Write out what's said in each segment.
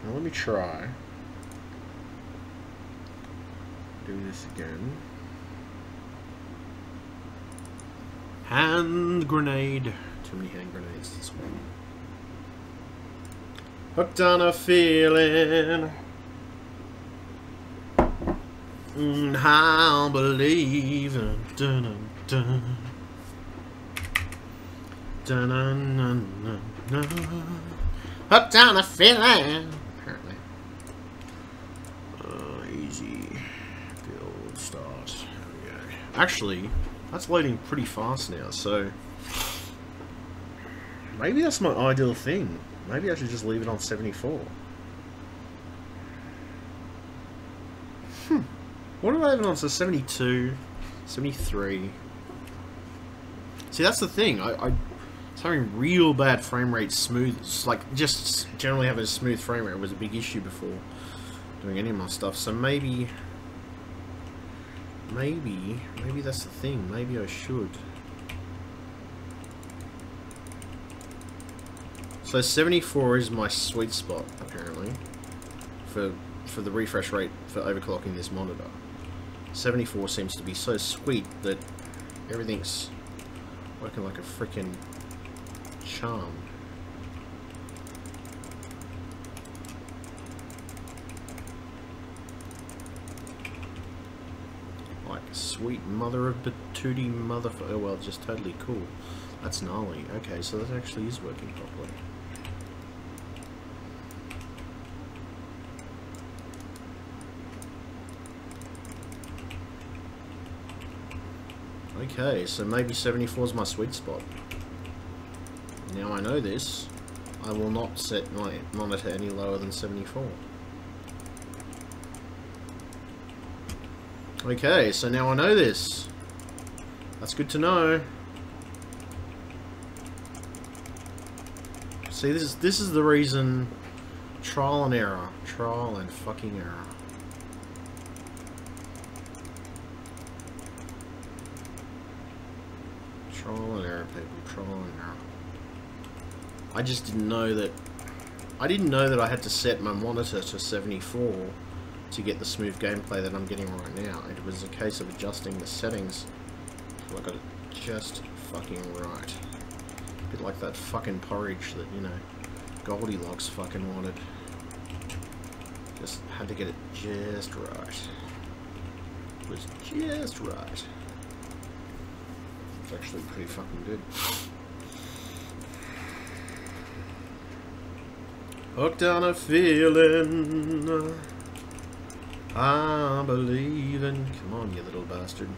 Now let me try. Do this again. Hand grenade. Too many hand grenades this one. Hooked on a feeling. I'll believe. Dun, dun, dun. Dun, dun, dun, dun, dun. Hooked on a feeling. Apparently. Easy. Build start. There we go. Actually, that's loading pretty fast now, so maybe that's my ideal thing. Maybe I should just leave it on 74. What do I have it on? So 72, 73. See, that's the thing. I was having real bad frame rate smooth. Like, just generally having a smooth frame rate was a big issue before doing any of my stuff. So maybe that's the thing. Maybe I should. So 74 is my sweet spot, apparently, for the refresh rate for overclocking this monitor. 74 seems to be so sweet that everything's working like a freaking charm. Like sweet mother of patootie mother. Oh well, just totally cool. That's gnarly. Okay, so that actually is working properly. Okay, so maybe 74 is my sweet spot. Now I know this, I will not set my monitor any lower than 74. Okay, so now I know this. That's good to know. See, this is the reason. Trial and error. Trial and fucking error. Trial and error, people. Trial and error. I just didn't know that. I didn't know that I had to set my monitor to 74 to get the smooth gameplay that I'm getting right now. It was a case of adjusting the settings till I got it just fucking right. A bit like that fucking porridge that, you know, Goldilocks fucking wanted. Just had to get it just right. It was just right. It's actually pretty fucking good. Hooked on a feeling, I believe in. Come on, you little bastard.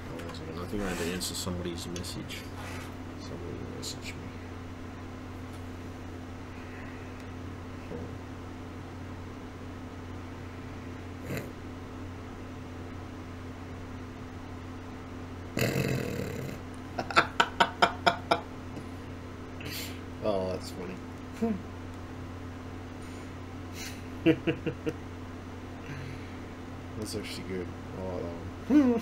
Hold on a second. I think I had to answer somebody's message. Somebody messaged me. Oh, that's funny. That's actually good. Oh, that one.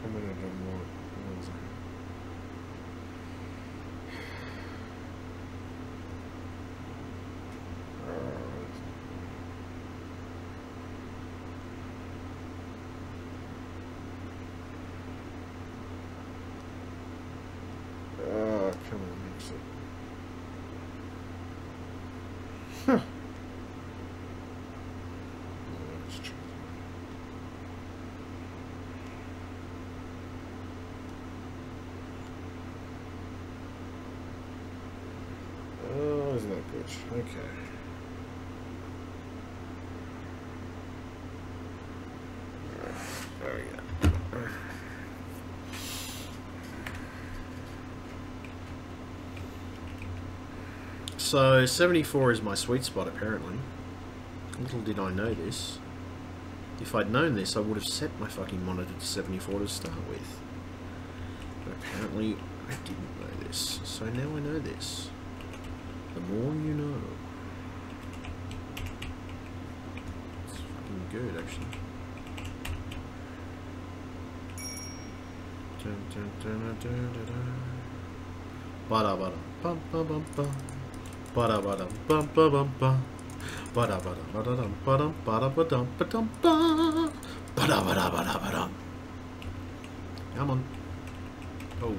Commented on what was it? Come on, mix it. Huh. Let's try that. Oh, isn't that good? Okay. There we go. So 74 is my sweet spot, apparently. Little did I know this. If I'd known this, I would have set my fucking monitor to 74 to start with. But apparently, I didn't know this. So now I know this. The more you know. It's fucking good, actually. Come on. Oh.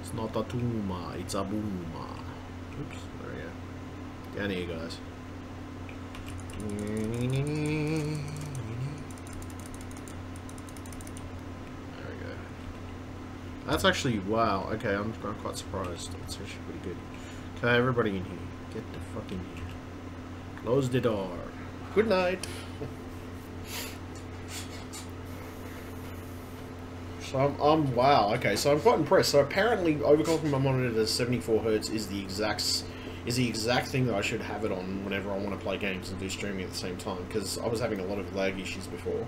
It's not a Tuma, it's a Booma. Oops, there we go. Down here, guys. There we go. That's actually, wow, okay, I'm quite surprised. That's actually pretty good. Okay, everybody in here. Get the fuck in here. Close the door. Good night. So I'm wow. Okay, so I'm quite impressed. So apparently, overclocking my monitor to 74 Hz is the exact thing that I should have it on whenever I want to play games and do streaming at the same time. Because I was having a lot of lag issues before.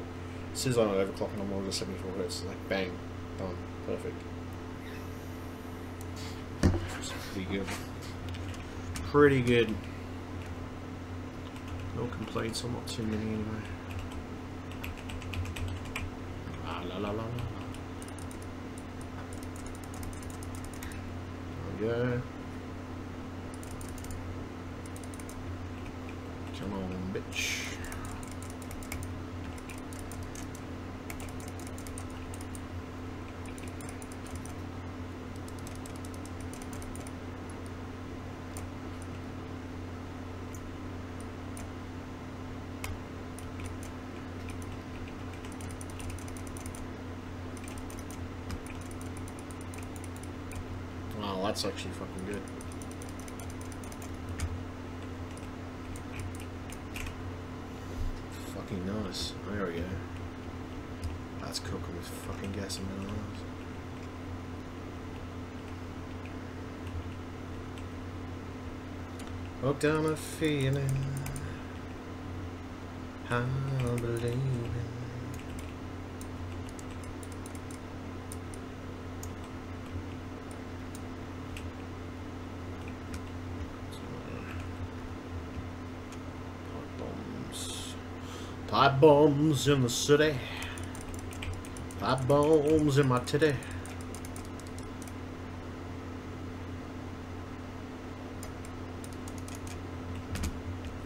As soon as I overclock my monitor to 74 Hz, it's like bang, done, perfect. It's pretty good. Pretty good. No complaints. I'm not too many anyway. La la la la la. Go. Come on, bitch. Wow, that's actually fucking good. Fucking nice. There we go. That's cooking with fucking gas and bananas. Hooked on a feeling, I believe in. Pipe bombs in the city. Pipe bombs in my titty.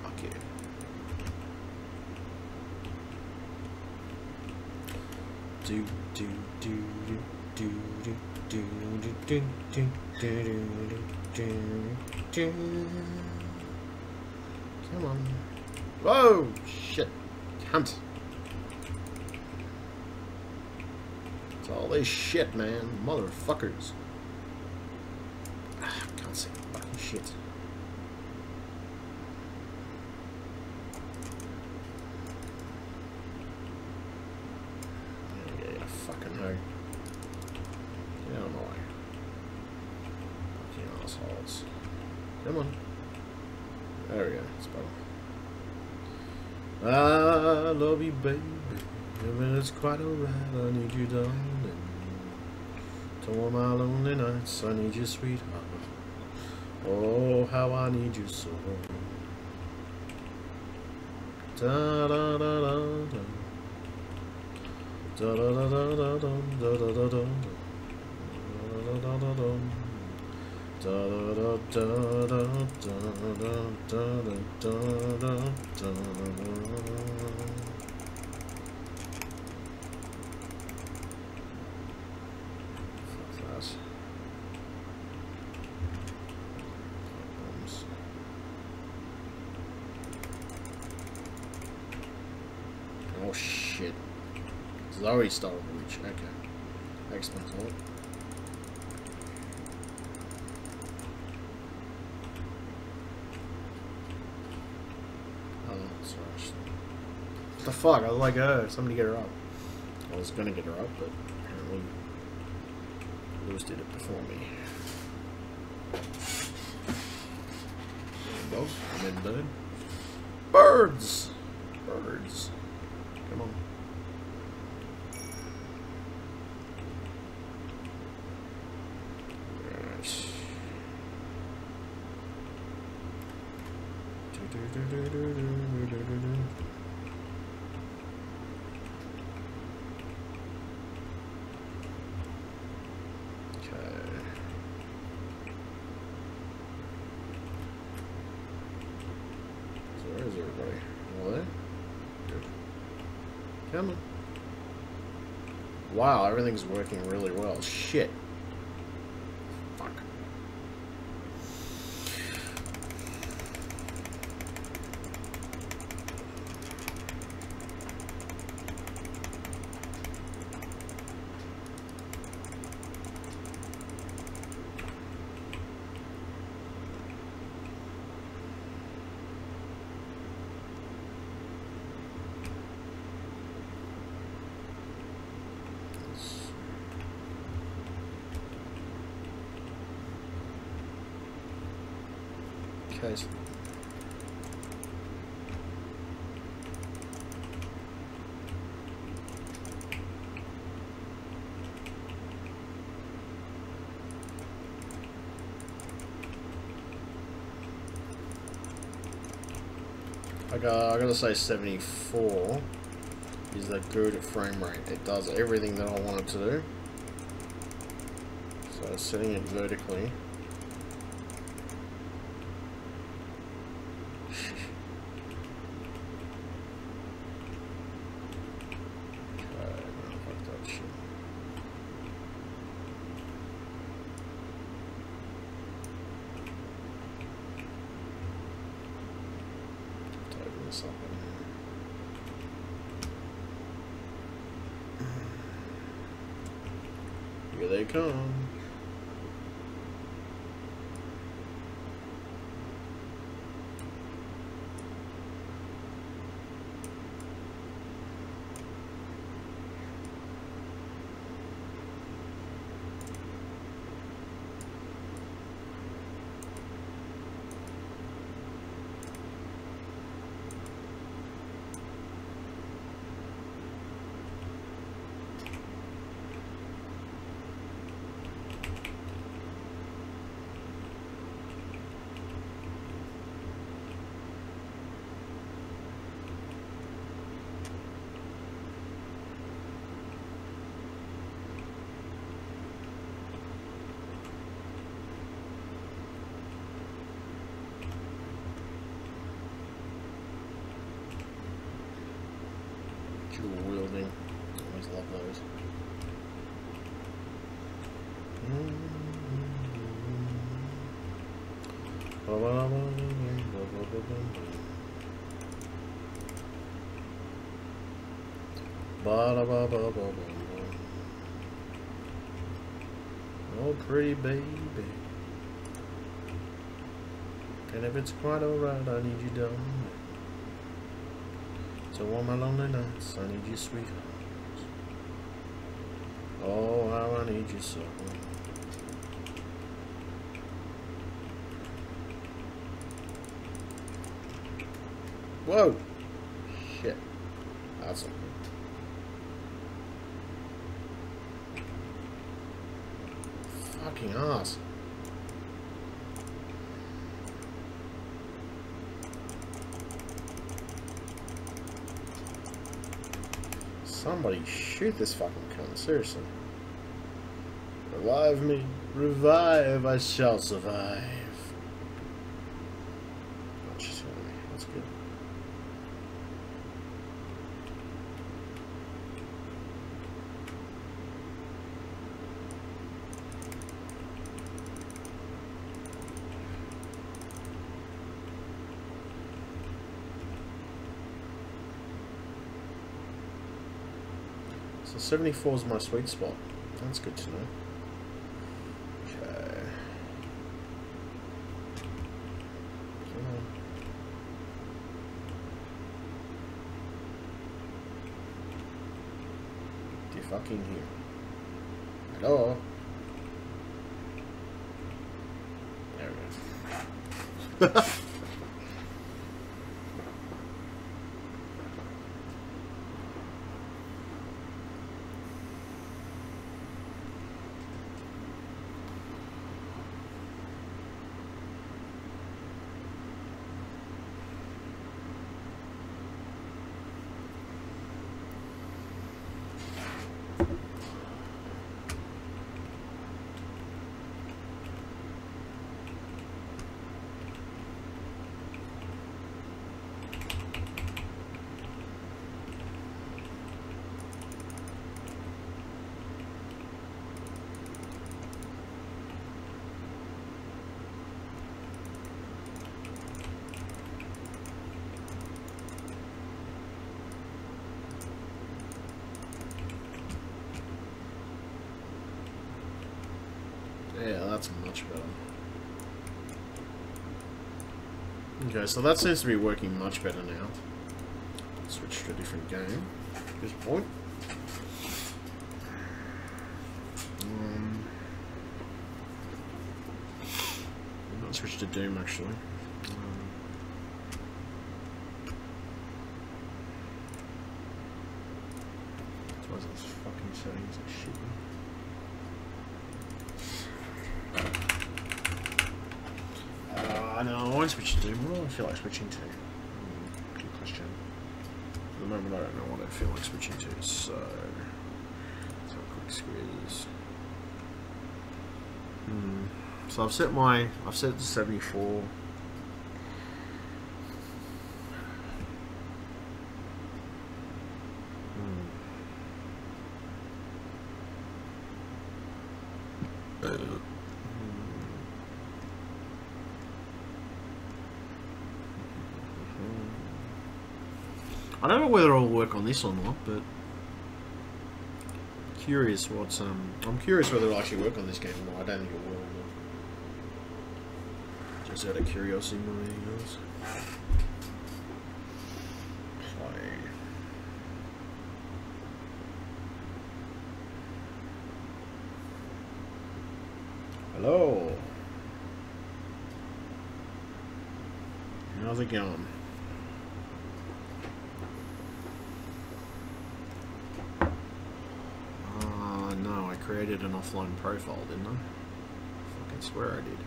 Fuck yeah. Do do do do do do do do do do do do. Come on. Whoa! Shit. Hunt. It's all this shit, man. Motherfuckers. Can't say fucking shit. Yeah, fucking hell. Get out of my way. Fucking assholes. Come on. There we go. It's better. I love you, baby. Even it's quite alright. I need you, darling. To all my lonely nights, I need you, sweetheart. Oh, how I need you so. Da da da da da. Da da da da da da da da da da. Da da da da. Da da da da da da da da da. Oh shit. Zoe stole the reach. Okay. That explains a lot. What the fuck? I was like, somebody get her up. I was gonna get her up, but apparently Lewis did it before me. There we go. I'm in bed. Birds! Birds. Come on. Where's everybody? All there? Good. Come on. Wow, everything's working really well. Shit. Fuck. Okay. I gotta say 74 is a good frame rate. It does everything that I want it to do. So setting it vertically. Here they come. Dual wielding. Always love those. Oh, pretty baby. And if it's quite alright, I need you down. So on my lonely nights, I need you, sweetheart. Oh, how I need you so. Whoa! Shit. That's something. Fucking ass. Somebody shoot this fucking cunt, seriously. Revive me. Revive, I shall survive. Oh, she's hitting me. That's good. So 74 is my sweet spot. That's good to know. Okay. Come on. Get fucking here. Hello? There we go. much better. Okay, so that seems to be working much better now. Switch to a different game at this point. I might switch to Doom actually. Why is those fucking settings are shit? No, I won't switch to Doom. What do I feel like switching to? Good question. For the moment, I don't know what I feel like switching to, so let's have a quick squeeze. So I've set it to 74. I don't know whether it'll work on this or not, but curious what's I'm curious whether it'll actually work on this game or not. I don't think it will. Just out of curiosity more than anything else. Play. Hello. How's it going? No, I created an offline profile, didn't I? Fucking swear I did.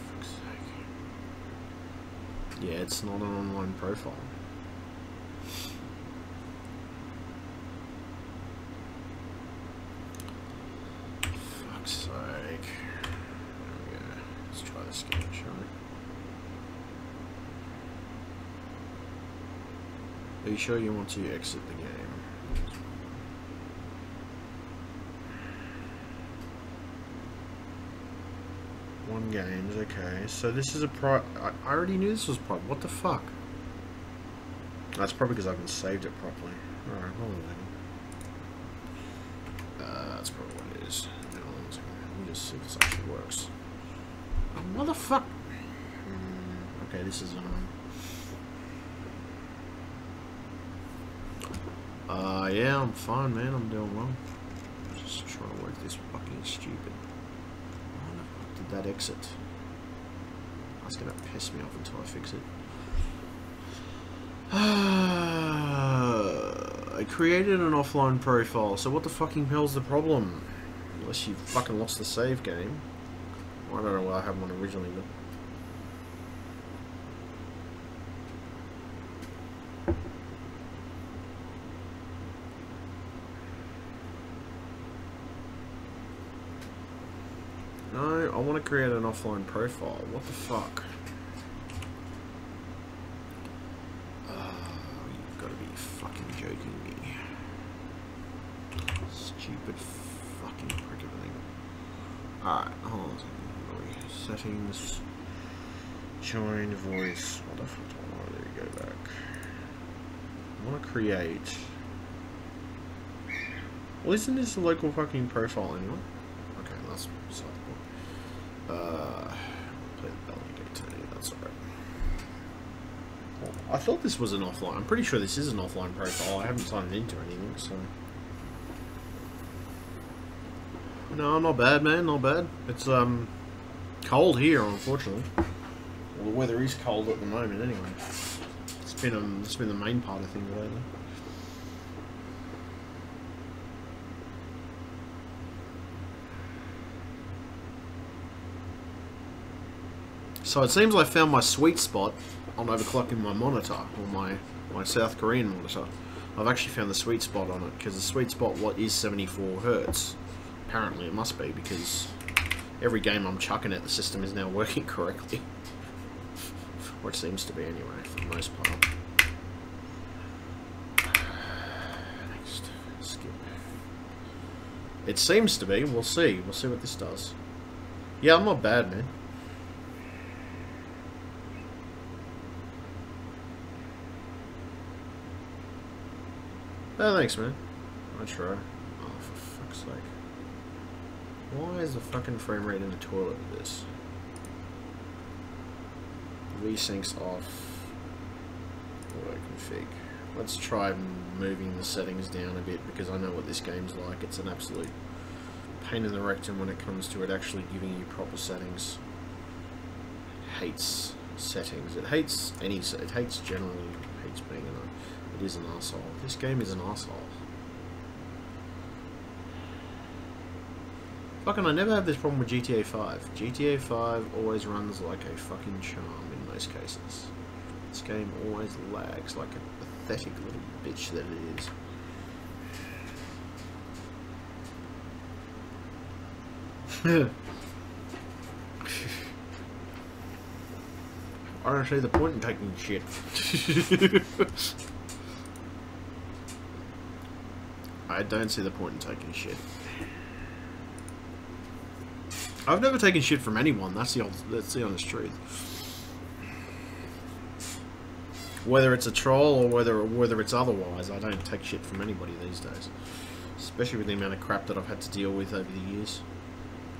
Fuck's sake. Yeah, it's not an online profile. Fuck's sake. There we go. Let's try this again, shall we? Are you sure you want to exit the game? One games, okay. So this is a I already knew this was private. What the fuck? That's probably because I haven't saved it properly. Alright, hold on a second. That's probably what it is. Hold on a second. Let me just see if this actually works. Oh, motherfuck! Okay, this is yeah, I'm fine, man. I'm doing well. Just trying to work this fucking stupid. Why the fuck did that exit? That's gonna piss me off until I fix it. I created an offline profile, so what the fucking hell's the problem? Unless you fucking lost the save game. I don't know why I had one originally, but... No, I want to create an offline profile. What the fuck? You've got to be fucking joking me. Stupid fucking prick of a thing. Alright, hold on a second. Settings. Join voice. What the fuck do I want? There you go back. I want to create... Well, isn't this a local fucking profile anyway? Okay, that's beside the point. Play the Bellamy Dictator, that's alright. Well, I thought this was an offline. I'm pretty sure this is an offline profile. I haven't signed into anything, so... No, not bad, man, not bad. It's, cold here, unfortunately. Well, the weather is cold at the moment, anyway. It's been the main part of things lately. So it seems I found my sweet spot on overclocking my monitor, or my South Korean monitor. I've actually found the sweet spot on it, because the sweet spot is 74 Hertz. Apparently it must be, because every game I'm chucking at the system is now working correctly. Or it seems to be anyway, for the most part. Next, skip. It seems to be, we'll see. We'll see what this does. Yeah, I'm not bad, man. Oh, thanks, man. I try. Oh, for fuck's sake. Why is the fucking frame rate in the toilet with this? V-Sync's off. Auto config. Let's try moving the settings down a bit because I know what this game's like. It's an absolute pain in the rectum when it comes to it actually giving you proper settings. It hates settings. It hates it hates generally. It hates being it is an arsehole. This game is an arsehole. Fucking, I never have this problem with GTA 5. GTA 5 always runs like a fucking charm in most cases. This game always lags like a pathetic little bitch that it is. I don't see the point in taking shit. I don't see the point in taking shit. I've never taken shit from anyone. That's the honest truth. Whether it's a troll or whether it's otherwise, I don't take shit from anybody these days. Especially with the amount of crap that I've had to deal with over the years.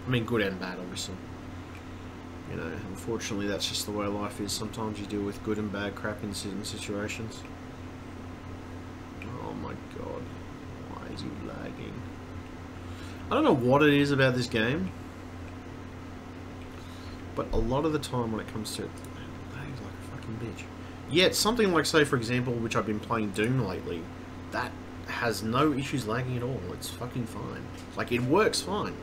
I mean, good and bad, obviously. You know, unfortunately, that's just the way life is. Sometimes you deal with good and bad crap in certain situations. Oh my god. Why is he lagging? I don't know what it is about this game. But a lot of the time when it comes to it, it lags like a fucking bitch. Yet, something like, say, for example, which I've been playing Doom lately, that has no issues lagging at all. It's fucking fine. Like, it works fine.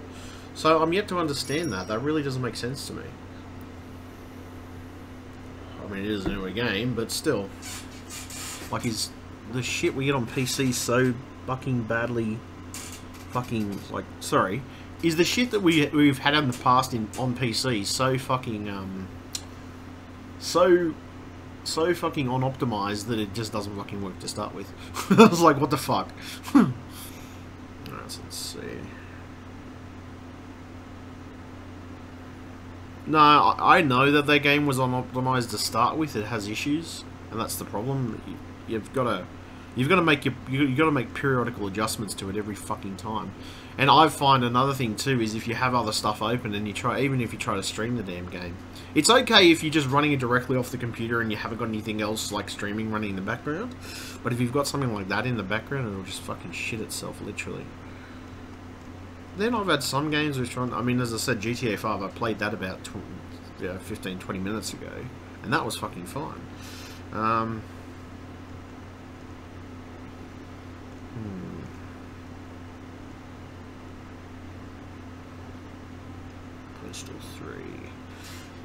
So, I'm yet to understand that. That really doesn't make sense to me. I mean, it is a newer game, but still. Like, is the shit we get on PC so fucking badly... fucking, like, sorry. Is the shit that we've had in the past on PC so fucking, so fucking unoptimized that it just doesn't fucking work to start with. I was like, what the fuck? Alright, so let's see. No, I know that their game was unoptimized to start with. It has issues, and that's the problem. You've got to make periodical adjustments to it every fucking time. And I find another thing too is if you have other stuff open and even if you try to stream the damn game, it's okay if you're just running it directly off the computer and you haven't got anything else like streaming running in the background. But if you've got something like that in the background, it'll just fucking shit itself literally. Then I've had some games which run, I mean, as I said, GTA 5, I played that about 15-20 minutes ago, and that was fucking fine. Postal 3,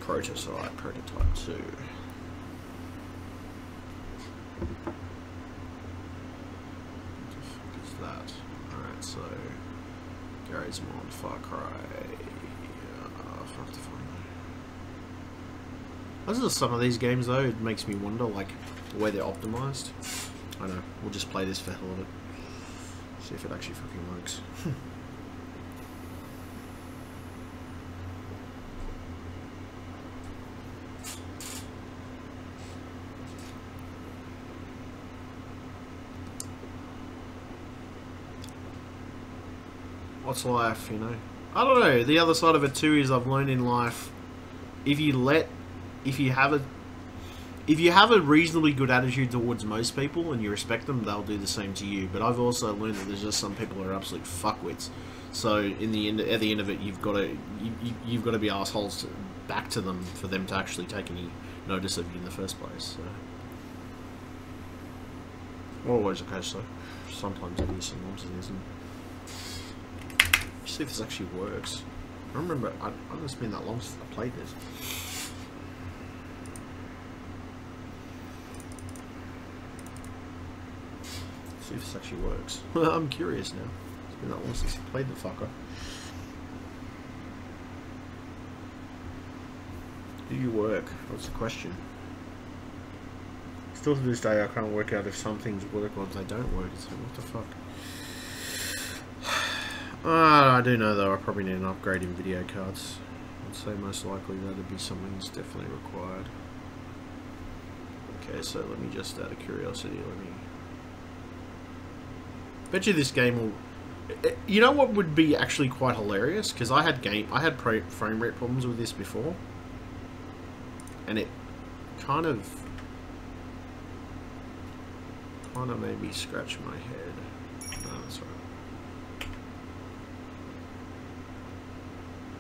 Prototype 2. What the fuck is that? Alright, so Gary's Mod, Far Cry. Fuck the fun. Those are some of these games though, it makes me wonder like the way they're optimized. I don't know, we'll just play this for the hell of it. See if it actually fucking works. What's life, you know? I don't know. The other side of it too is I've learned in life, if you have a reasonably good attitude towards most people and you respect them, they'll do the same to you. But I've also learned that there's just some people who are absolute fuckwits. So in the end, at the end of it, you've got to be assholes back to them for them to actually take any notice of you in the first place. So. Not always the case though. Sometimes it is, sometimes it isn't. See if this actually works. I remember, I don't know, it's been that long since I played this. See if this actually works. I'm curious now. It's been that long since I played the fucker. Do you work? What's the question? Still to this day I can't work out if some things work or if they don't work. It's like, what the fuck? I do know though I probably need an upgrade in video cards. I'd say most likely that'd be something that's definitely required. Okay, so let me just out of curiosity, bet you this game will... You know what would be actually quite hilarious? Because I had frame rate problems with this before, and it kind of made me scratch my head. No, that's right.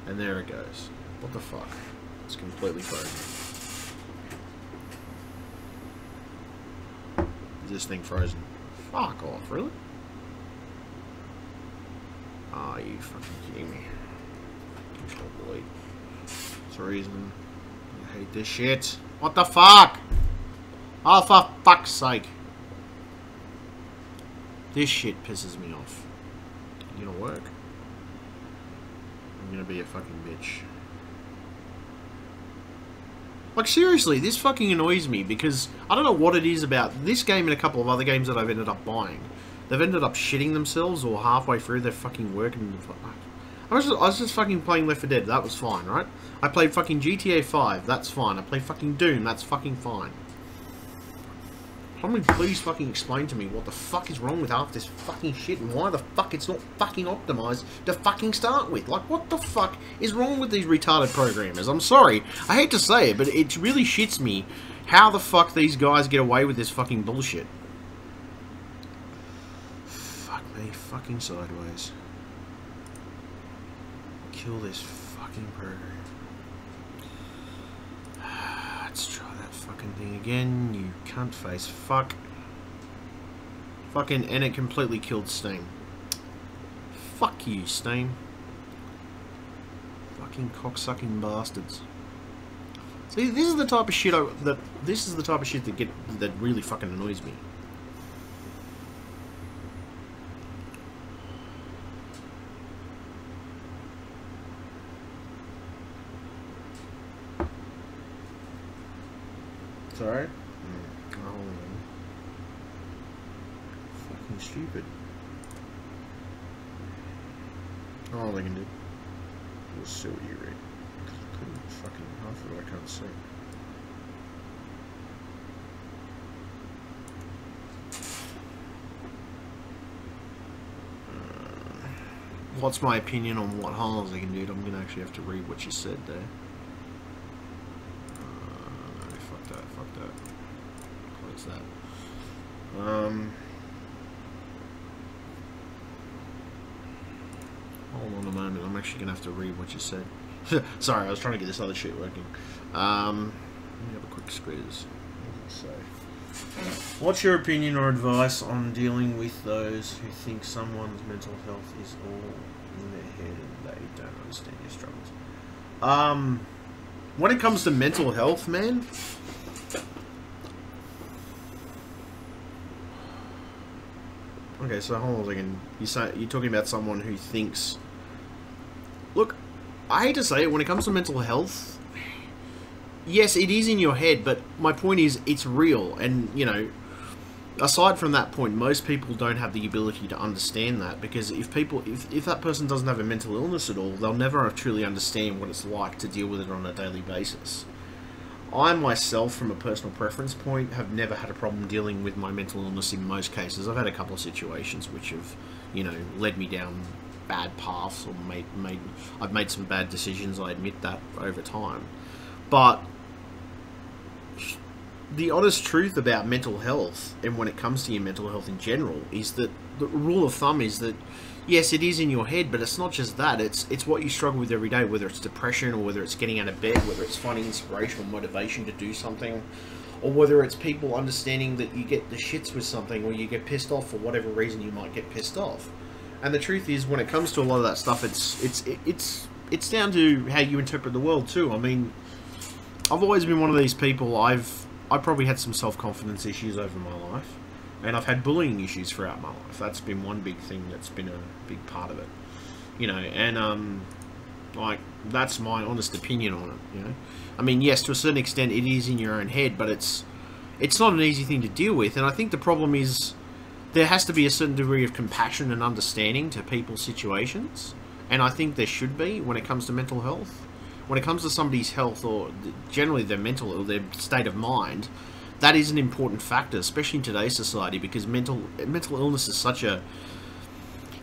And there it goes. What the fuck? It's completely frozen. Is this thing frozen? Fuck off, really? Ah, you fucking kidding me? Control delete. That's the reason I hate this shit. What the fuck? Oh, for fuck's sake. This shit pisses me off. You gonna work? I'm gonna be a fucking bitch. Like, seriously, this fucking annoys me because I don't know what it is about this game and a couple of other games that I've ended up buying. They've ended up shitting themselves, or halfway through they're fucking working. I was just fucking playing Left 4 Dead, that was fine, right? I played fucking GTA 5, that's fine. I played fucking Doom, that's fucking fine. Somebody please fucking explain to me what the fuck is wrong with half this fucking shit and why the fuck it's not fucking optimized to fucking start with. Like, what the fuck is wrong with these retarded programmers? I'm sorry, I hate to say it, but it really shits me how the fuck these guys get away with this fucking bullshit. Fuck me fucking sideways. Kill this fucking program. Let's try that fucking thing again, you cunt face fuck. Fucking, and it completely killed Steam. Fuck you, Steam. Fucking cocksucking bastards. See, this is the type of shit that really fucking annoys me. Sorry? Oh, fucking stupid. All I can do is see what you read. Couldn't fucking half of it I can't see. What's my opinion on what holes I can do? I'm gonna actually have to read what you said there. Fuck that. Close that. Hold on a moment. I'm actually gonna have to read what you said. Sorry, I was trying to get this other shit working. Let me have a quick squeeze. What does it say? What's your opinion or advice on dealing with those who think someone's mental health is all in their head and they don't understand your struggles? When it comes to mental health, man, okay, so hold on a second. You're talking about someone who thinks... Look, I hate to say it, when it comes to mental health, yes, it is in your head, but my point is, it's real. And, you know, aside from that point, most people don't have the ability to understand that, because if that person doesn't have a mental illness at all, they'll never truly understand what it's like to deal with it on a daily basis. I myself, from a personal preference point, have never had a problem dealing with my mental illness in most cases. I've had a couple of situations which have, you know, led me down bad paths, or I've made some bad decisions, I admit that, over time. But the honest truth about mental health, and when it comes to your mental health in general, is that the rule of thumb is that, yes, it is in your head, but it's not just that. It's what you struggle with every day, whether it's depression, or whether it's getting out of bed, whether it's finding inspiration or motivation to do something, or whether it's people understanding that you get the shits with something, or you get pissed off for whatever reason you might get pissed off. And the truth is, when it comes to a lot of that stuff, it's down to how you interpret the world too. I mean, I've always been one of these people. I've probably had some self-confidence issues over my life. And I've had bullying issues throughout my life. That's been one big thing that's been a big part of it. You know, and, like, that's my honest opinion on it, you know. I mean, yes, to a certain extent, it is in your own head, but it's not an easy thing to deal with. And I think the problem is, there has to be a certain degree of compassion and understanding to people's situations. And I think there should be when it comes to mental health. When it comes to somebody's health, or generally their mental or their state of mind, that is an important factor, especially in today's society, because mental illness is such a...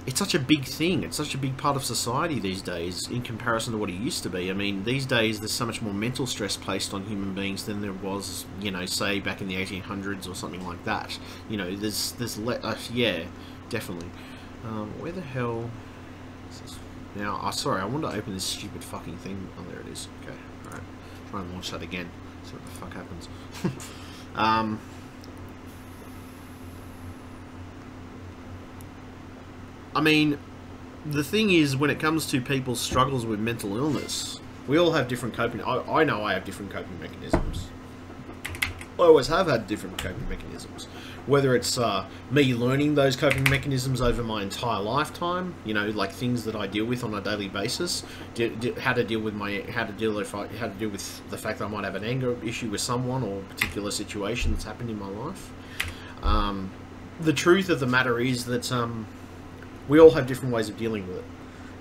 it's such a big thing. It's such a big part of society these days in comparison to what it used to be. I mean, these days there's so much more mental stress placed on human beings than there was, you know, say back in the 1800s or something like that. You know, yeah, definitely. Where the hell is this? Now, sorry, I want to open this stupid fucking thing. Oh, there it is. Okay, alright. Try and launch that again. See what the fuck happens. I mean, the thing is, when it comes to people's struggles with mental illness, we all have different coping... I know I have different coping mechanisms. I always have had different coping mechanisms. Whether it's me learning those coping mechanisms over my entire lifetime, you know, like things that I deal with on a daily basis, how to deal with the fact that I might have an anger issue with someone or a particular situation that's happened in my life. The truth of the matter is that we all have different ways of dealing with it.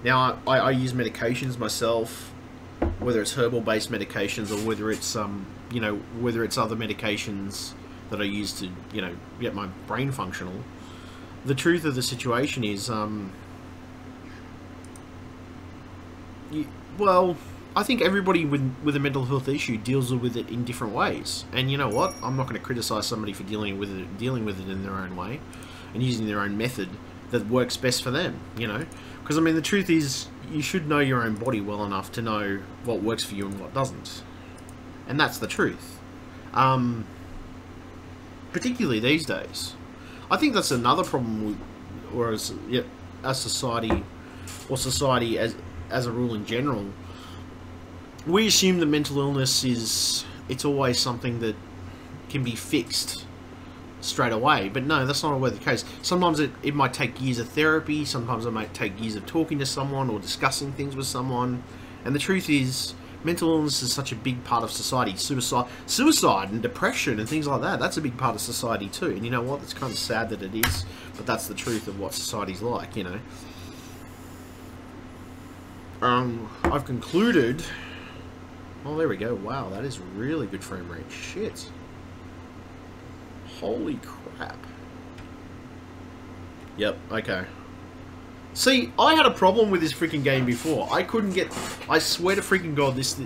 Now, I use medications myself, whether it's herbal-based medications or whether it's you know, whether it's other medications that I use to, you know, get my brain functional. The truth of the situation is, well, I think everybody with a mental health issue deals with it in different ways. And you know what? I'm not going to criticize somebody for dealing with it in their own way and using their own method that works best for them, you know? Because, I mean, the truth is, you should know your own body well enough to know what works for you and what doesn't. And that's the truth. Particularly these days. I think that's another problem as society, or society as a rule in general. We assume that mental illness it's always something that can be fixed straight away, but no, that's not always the case. Sometimes it might take years of therapy, sometimes it might take years of talking to someone or discussing things with someone, and the truth is, mental illness is such a big part of society. Suicide and depression and things like that, that's a big part of society too, and you know what, it's kind of sad that it is, but that's the truth of what society's like, you know. I've concluded... Oh, there we go. Wow, that is really good frame rate. Shit. Holy crap. Yep, okay. See, I had a problem with this freaking game before. I couldn't get... I swear to freaking God, this...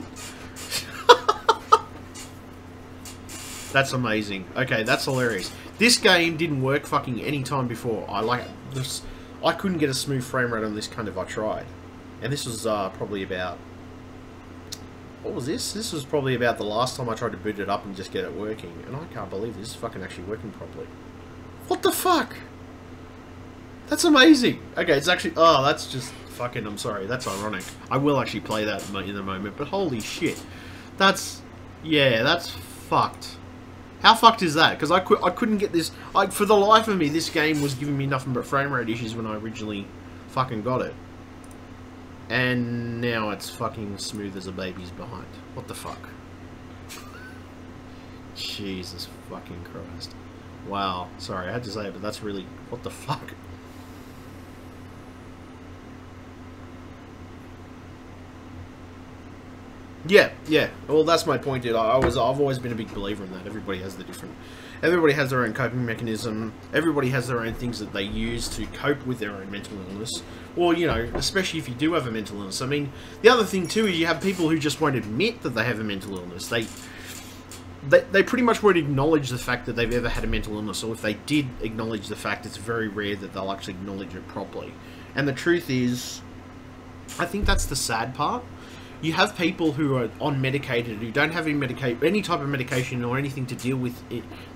That's amazing. Okay, that's hilarious. This game didn't work fucking any time before. I couldn't get a smooth frame rate on this kind if I tried. And this was probably about... What was this? This was probably about the last time I tried to boot it up and just get it working. And I can't believe this is fucking actually working properly. What the fuck? That's amazing. Okay, it's actually... Oh, that's just fucking... I'm sorry. That's ironic. I will actually play that in a moment. But holy shit. That's... Yeah, that's fucked. How fucked is that? Because I couldn't get this... for the life of me, this game was giving me nothing but frame rate issues when I originally fucking got it. And now it's fucking smooth as a baby's behind. What the fuck? Jesus fucking Christ. Wow. Sorry, I had to say it, but that's really... What the fuck? Yeah. Well, that's my point, dude. I've always been a big believer in that. Everybody has their own coping mechanism. Everybody has their own things that they use to cope with their own mental illness. Or, you know, especially if you do have a mental illness. I mean, the other thing too is you have people who just won't admit that they have a mental illness. They pretty much won't acknowledge the fact that they've ever had a mental illness. Or if they did acknowledge the fact, it's very rare that they'll actually acknowledge it properly. And the truth is, I think that's the sad part. You have people who are on medicated, who don't have any type of medication or anything to deal with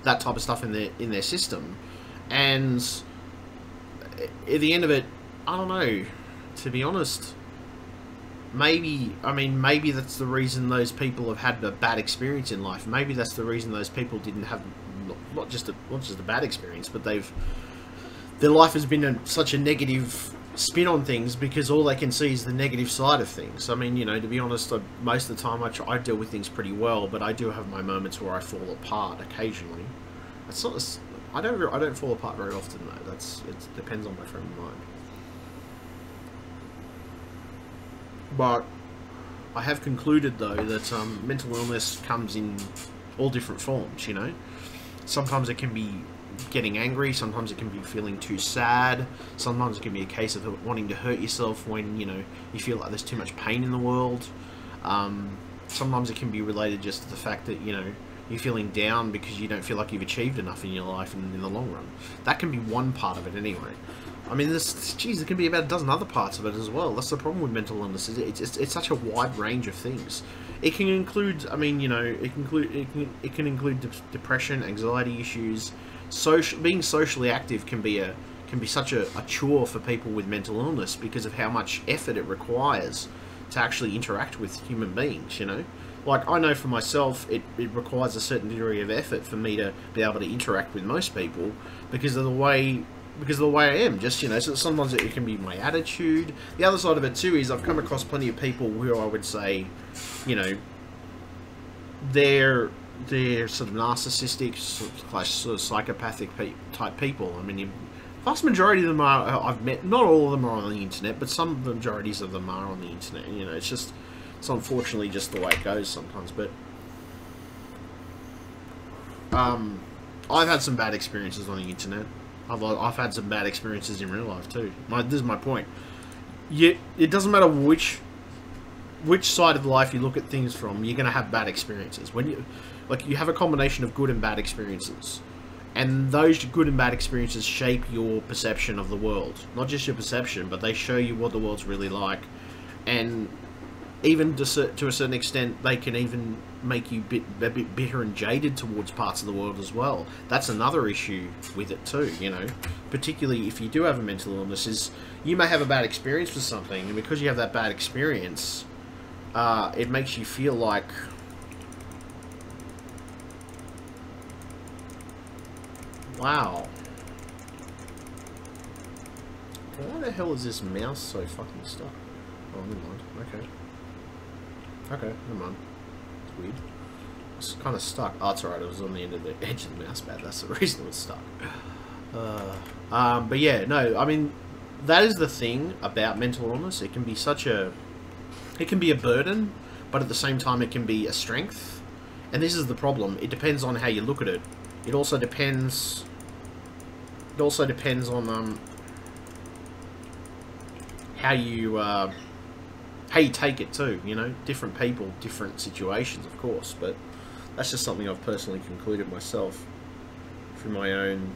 that type of stuff in their system, and at the end of it, I don't know. To be honest, maybe that's the reason those people have had a bad experience in life. Maybe that's the reason those people didn't have not just a bad experience, but their life has been such a negative spin on things because all they can see is the negative side of things. I mean, you know, to be honest, most of the time I deal with things pretty well, but I do have my moments where I fall apart occasionally. It's not. I don't fall apart very often though. It depends on my frame of mind. But I have concluded though that mental illness comes in all different forms. You know, sometimes it can be getting angry. Sometimes it can be feeling too sad. Sometimes it can be a case of wanting to hurt yourself when, you know, you feel like there's too much pain in the world. Sometimes it can be related just to the fact that, you know, you're feeling down because you don't feel like you've achieved enough in your life and in the long run. That can be one part of it anyway. I mean, there can be about a dozen other parts of it as well. That's the problem with mental illness. It's such a wide range of things. It can include, I mean, you know, it can include depression, anxiety issues. Being socially active can be such a chore for people with mental illness because of how much effort it requires to actually interact with human beings, you know? Like, I know for myself, it requires a certain degree of effort for me to be able to interact with most people because of the way I am. Just, you know, so sometimes it can be my attitude. The other side of it too is I've come across plenty of people who I would say, you know, they're sort of narcissistic, sort of psychopathic type people. I mean, the vast majority of them I've met. Not all of them are on the internet, but some of the majorities of them are on the internet. You know, it's unfortunately just the way it goes sometimes. But I've had some bad experiences on the internet. I've had some bad experiences in real life too. This is my point. It doesn't matter which side of life you look at things from, you're going to have bad experiences. When you have a combination of good and bad experiences, and those good and bad experiences shape your perception of the world. Not just your perception, but they show you what the world's really like, and even to a certain extent, they can even make you a bit bitter and jaded towards parts of the world as well. That's another issue with it too, you know. Particularly if you do have a mental illness, is you may have a bad experience with something, and because you have that bad experience, it makes you feel like, wow, why the hell is this mouse so fucking stuck? Oh, never mind. Okay, never mind. It's weird. It's kind of stuck. Oh, it's alright. It was on the end of the edge of the mouse pad. That's the reason it was stuck. But yeah, no. I mean, that is the thing about mental illness. It can be a burden, but at the same time, it can be a strength. And this is the problem. It depends on how you look at it. It also depends. It also depends on how you take it too, you know. Different people, different situations, of course, but that's just something I've personally concluded myself through my own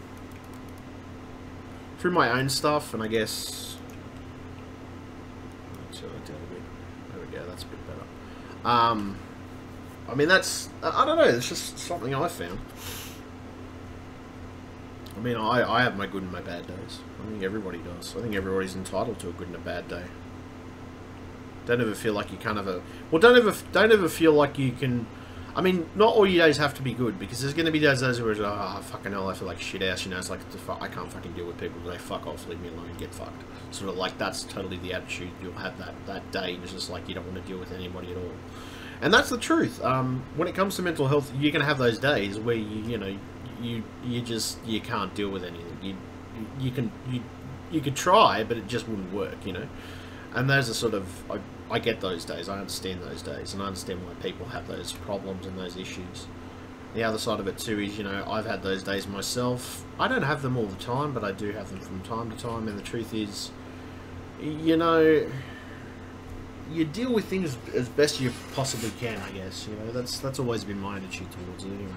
stuff, and I guess there we go, that's a bit better. I mean, I don't know, it's just something I found. I mean, I have my good and my bad days. I think everybody does. I think everybody's entitled to a good and a bad day. Don't ever feel like you can't have a... Well, don't ever feel like you can... I mean, not all your days have to be good, because there's going to be days where it's, oh, fucking hell, I feel like shit ass, you know, it's like, I can't fucking deal with people today, fuck off, leave me alone, get fucked. Sort of like, that's totally the attitude you'll have that day, and it's just like, you don't want to deal with anybody at all. And that's the truth. When it comes to mental health, you're going to have those days where, you know, you can't deal with anything. You could try, but it just wouldn't work, you know. And those are sort of, I get those days, I understand those days, and I understand why people have those problems and those issues. The other side of it too is, you know, I've had those days myself. I don't have them all the time, but I do have them from time to time, and the truth is, you know, you deal with things as best you possibly can, I guess, you know, that's always been my attitude towards it anyway.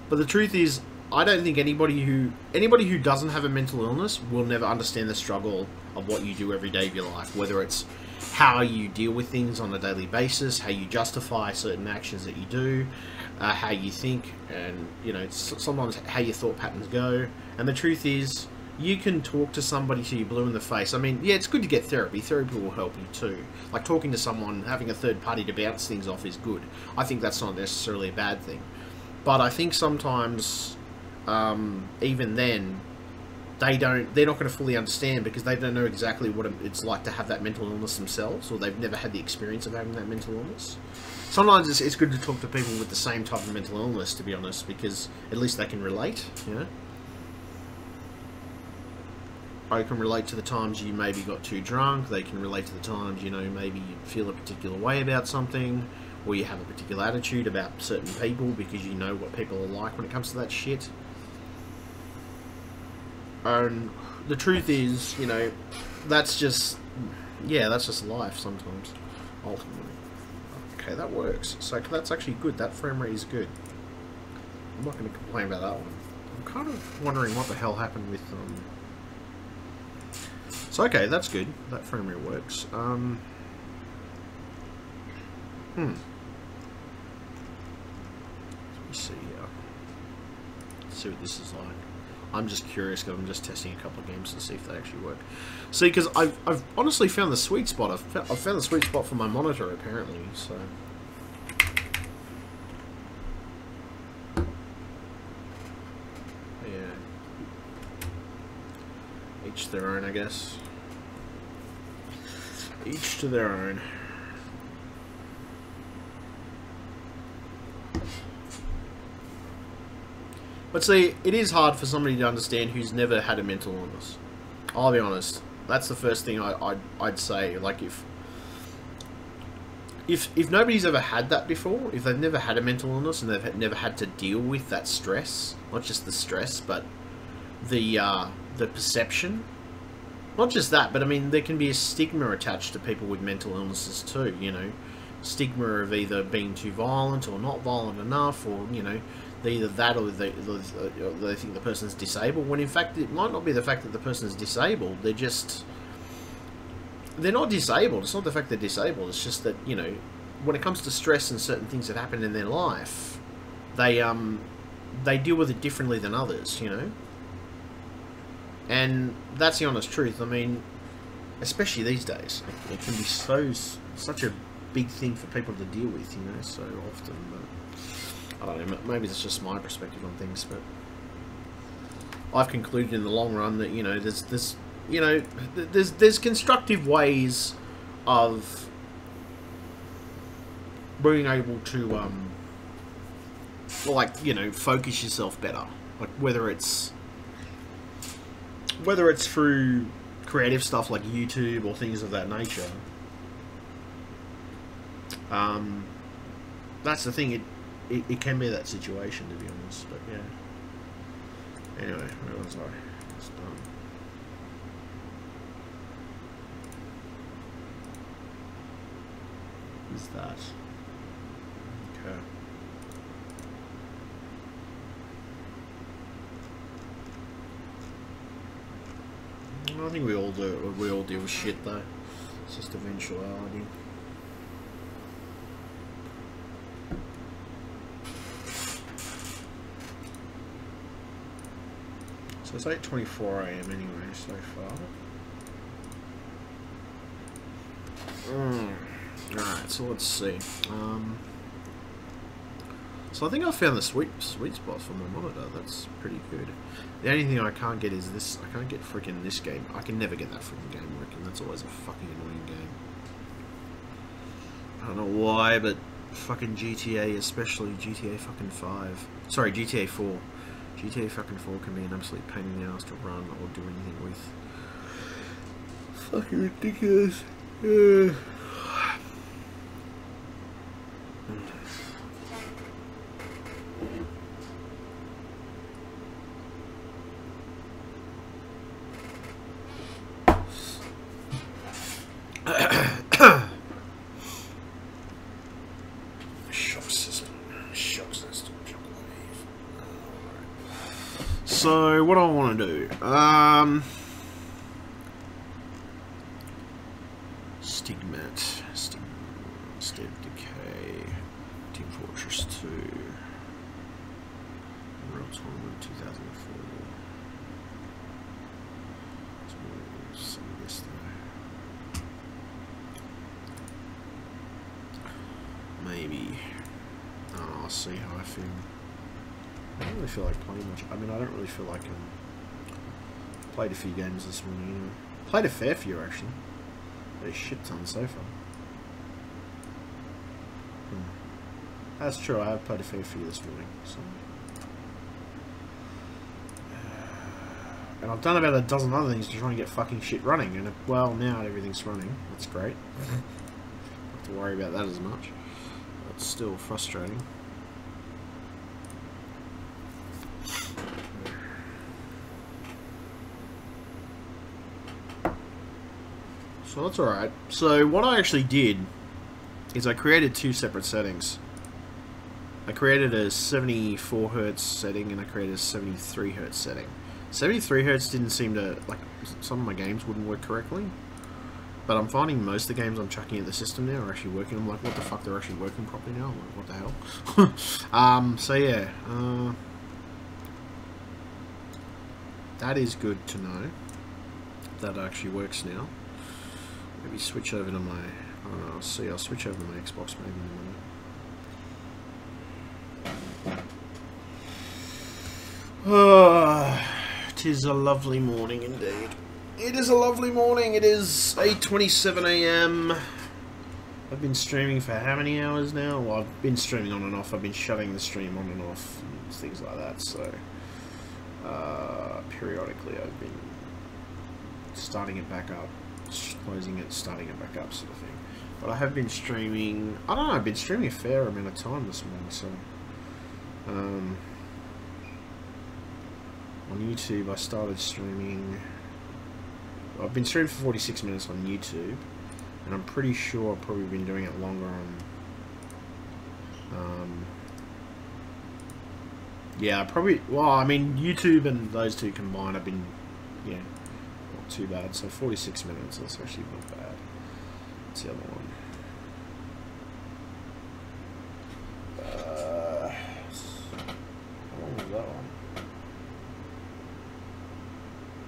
But the truth is, I don't think anybody who doesn't have a mental illness will never understand the struggle of what you do every day of your life, whether it's how you deal with things on a daily basis, how you justify certain actions that you do, how you think, and, you know, sometimes how your thought patterns go. And the truth is, you can talk to somebody till you're blue in the face. I mean, yeah, it's good to get therapy. Therapy will help you too. Like, talking to someone, having a third party to bounce things off is good. I think that's not necessarily a bad thing. But I think sometimes... even then, they're not going to fully understand, because they don't know exactly what it's like to have that mental illness themselves, or they've never had the experience of having that mental illness. Sometimes it's good to talk to people with the same type of mental illness, to be honest, because at least they can relate, you know. They can relate to the times you maybe got too drunk, they can relate to the times, you know, maybe you feel a particular way about something, or you have a particular attitude about certain people because you know what people are like when it comes to that shit. And the truth is, you know, that's just, yeah, that's just life sometimes, ultimately. Okay, that works. So that's actually good. That frame rate is good. I'm not going to complain about that one. I'm kind of wondering what the hell happened with So okay, that's good. That frame rate works. Let me see here. Let's see what this is like. I'm just curious because I'm just testing a couple of games to see if they actually work. See, because I've honestly found the sweet spot. I've found the sweet spot for my monitor apparently. So. Yeah. Each their own, I guess. Each to their own. But see, it is hard for somebody to understand who's never had a mental illness. I'll be honest. That's the first thing I'd say. Like, if nobody's ever had that before, if they've never had a mental illness and they've never had to deal with that stress, not just the stress, but the perception. Not just that, but I mean, there can be a stigma attached to people with mental illnesses too, you know. Stigma of either being too violent or not violent enough, or, you know, either that or they think the person's disabled, when in fact it might not be the fact that the person's disabled, they're not disabled. It's not the fact they're disabled, it's just that, you know, when it comes to stress and certain things that happen in their life, they deal with it differently than others, you know. And that's the honest truth. I mean, especially these days, it can be such a big thing for people to deal with, you know, so often. But I don't know, maybe that's just my perspective on things, but I've concluded in the long run that, you know, there's constructive ways of being able to, like, you know, focus yourself better. Like, whether it's through creative stuff like YouTube or things of that nature. That's the thing, it can be that situation, to be honest, but yeah. Anyway, where was I? It's done. Who's that? Okay. I think we all deal with shit though. It's just eventuality. So it's 8:24 AM anyway so far. Alright, so let's see. So I think I found the sweet spot for my monitor. That's pretty good. The only thing I can't get is this. I can't get freaking this game. I can never get that freaking game working. That's always a fucking annoying game. I don't know why, but fucking GTA, especially GTA fucking 5. Sorry, GTA 4. GTA fucking 4 can be an absolute pain in the ass to run or do anything with. Fucking ridiculous. So, what do I want to do? Stigmat, State of Decay, Team Fortress 2, World Tournament 2004. Let's see this though. Maybe. Oh, I'll see how I feel. I don't really feel like playing much. I mean, I don't really feel like played a few games this morning anyway. Played a fair few actually. A shit ton so far. That's true, I have played a fair few this morning. So. And I've done about a dozen other things to try and get fucking shit running. And well, now everything's running. That's great. Don't have to worry about that as much. Let's still frustrating. So that's alright. So what I actually did is I created two separate settings. I created a 74 Hz setting and I created a 73 Hz setting. 73 Hz didn't seem to, like, some of my games wouldn't work correctly. But I'm finding most of the games I'm chucking at the system now are actually working. I'm like, what the fuck, they're actually working properly now? I'm like, what the hell? So yeah. That is good to know. That actually works now. Maybe switch over to my, I don't know, I'll see, I'll switch over to my Xbox maybe in a minute. Oh, it is a lovely morning indeed. It is a lovely morning. It is 8:27 AM. I've been streaming for how many hours now? Well, I've been streaming on and off. I've been shutting the stream on and off and things like that. So, periodically I've been starting it back up, closing it, starting it back up sort of thing. But I have been streaming, I don't know, I've been streaming a fair amount of time this morning, so on YouTube I started streaming, I've been streaming for 46 minutes on YouTube, and I'm pretty sure I've probably been doing it longer on, yeah, probably, well, I mean, YouTube and those two combined have been, yeah, not too bad, so 46 minutes, that's actually not bad. What's the other one? How long was that one?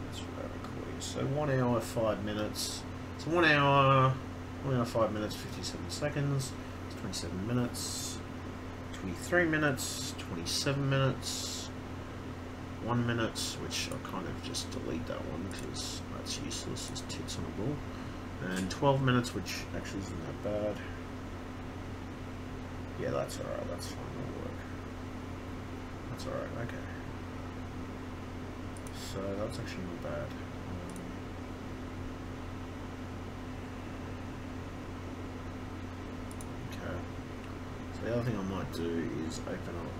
That's recording. So 1 hour, 5 minutes. So 1 hour, 5 minutes, 57 seconds. It's 27 minutes. 23 minutes. 27 minutes. 1 minute, which I'll kind of just delete that one because that's useless as tits on a ball. And 12 minutes, which actually isn't that bad. Yeah, that's alright, that's fine, that'll work. That's alright, okay. So that's actually not bad. Okay. So the other thing I might do is open up.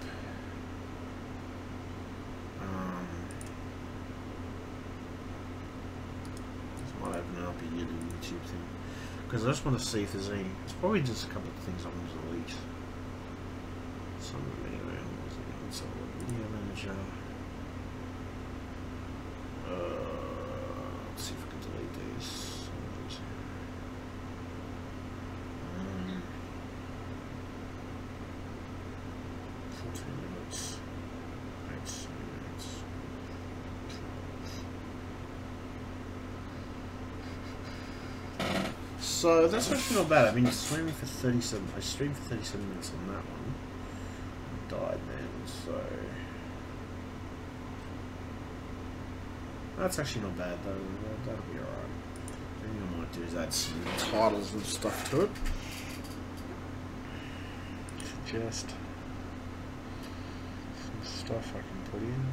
Might open up a YouTube thing because I just want to see if there's any. It's probably just a couple of things I want to delete. Some of them anyway. Let's have a look. Video manager. Let's see if I can delete these. 14 minutes. 8 minutes. So that's actually not bad. I've been streaming for 37. I streamed for 37 minutes on that one. I died then, so that's actually not bad though. That'll be alright. The thing I might do is add some titles and stuff to it. Suggest some stuff I can put in.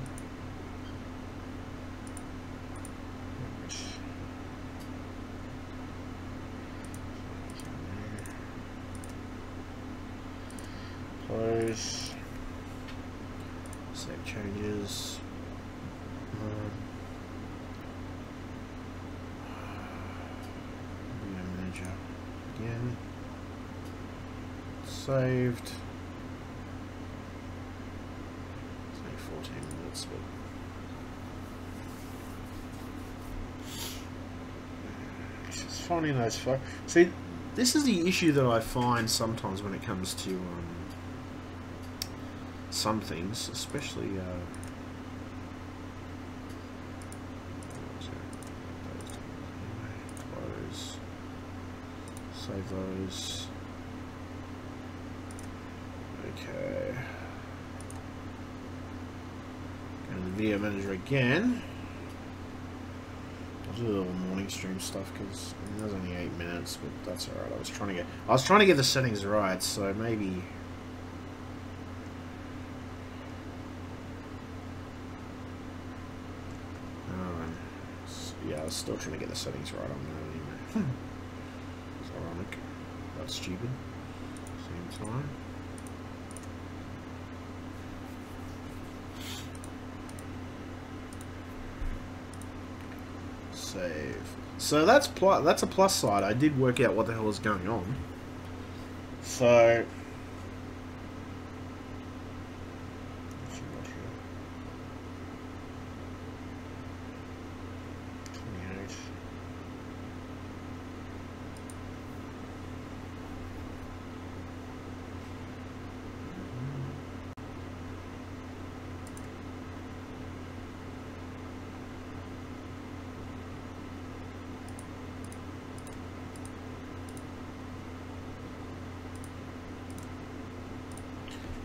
Close. Save changes. Video manager again. Saved. It's only 14 minutes, but it's just finding those photos. See, this is the issue that I find sometimes when it comes to some things, especially close, save those. Okay, go to the video manager again. I'll do a little morning stream stuff because I mean, that was only 8 minutes, but that's alright. I was trying to get the settings right, so maybe. Yeah, I was still trying to get the settings right on that anyway. It's ironic. That's stupid. Same time. Save. So that's a plus side. I did work out what the hell was going on. So.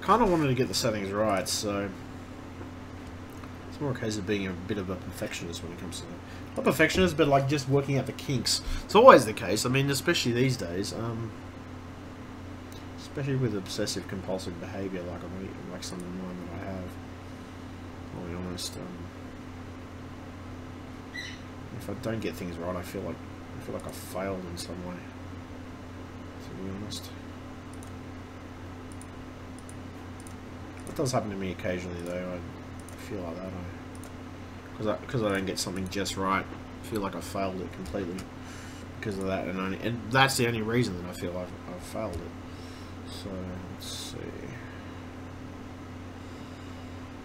Kind of wanted to get the settings right, so it's more a case of being a bit of a perfectionist when it comes to that. Not perfectionist, but like just working out the kinks. It's always the case. I mean, especially these days, especially with obsessive compulsive behaviour, like some of mine that I have. I'll be honest. If I don't get things right, I feel like I've failed in some way. To be honest. That does happen to me occasionally, though. I feel like that. Because I don't get something just right, I feel like I failed it completely because of that, and that's the only reason that I feel I've failed it. So let's see.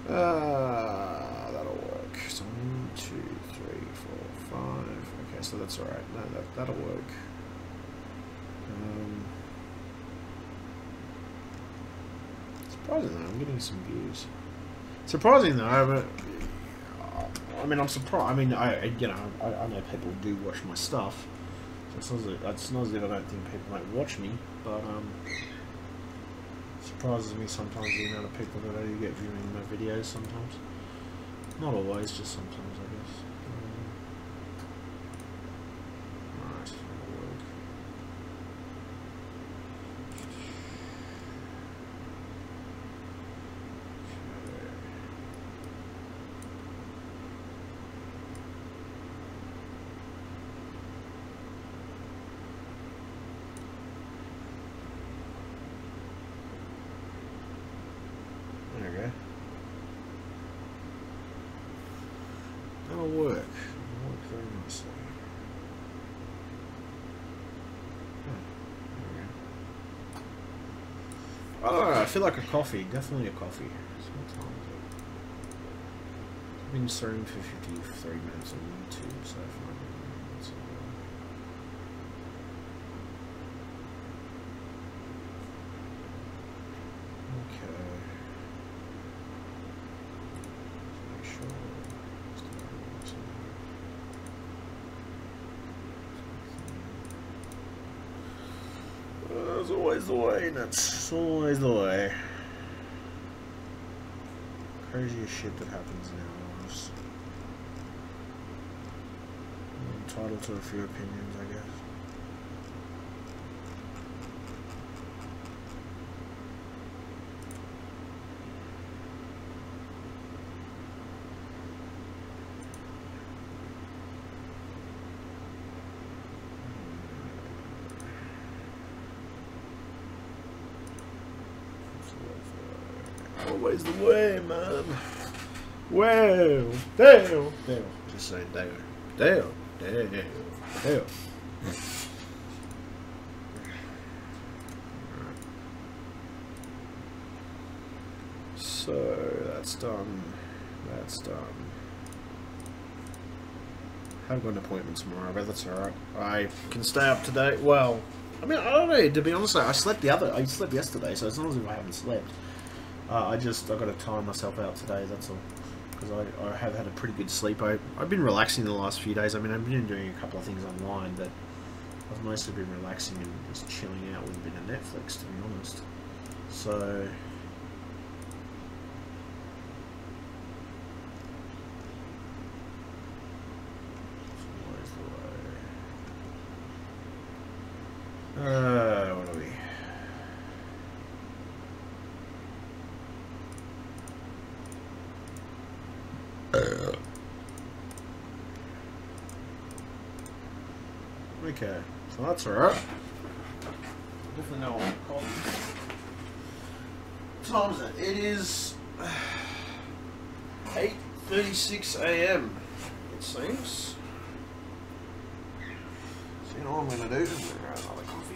That'll work. So 1, 2, 3, 4, 5. Okay, so that's all right. No, that'll work. Surprising though, I'm getting some views. Surprising though, I mean, I'm surprised. I mean, I know people do watch my stuff, so it's not as if I don't think people might watch me, but it surprises me sometimes the amount of people that I do get viewing my videos. Sometimes, not always, just sometimes, I guess. Right, that'll work. There we go. That'll work. That'll work very nicely. I don't know, I feel like a coffee. Definitely a coffee. What time is it? I've been streaming for 53 minutes on YouTube so far. So, okay. Make sure. That's always the way, that's always the way. Craziest shit that happens in our lives. I'm entitled to a few opinions, I guess. Always the way, man. Well, Dale. Just saying Dale. So that's done. I have got an appointment tomorrow, but that's alright. I can stay up today. Well, I mean, I don't know. To be honest, I slept yesterday, so it's not as if I haven't slept. I've got to time myself out today, that's all. Because I have had a pretty good sleep. I've been relaxing the last few days. I mean, I've been doing a couple of things online, but I've mostly been relaxing and just chilling out with a bit of Netflix, to be honest. So... what are we? Okay, so that's alright. Definitely know what time is it? It is 8:36 AM, it seems. know what I'm going to do? I'm going to grab another coffee.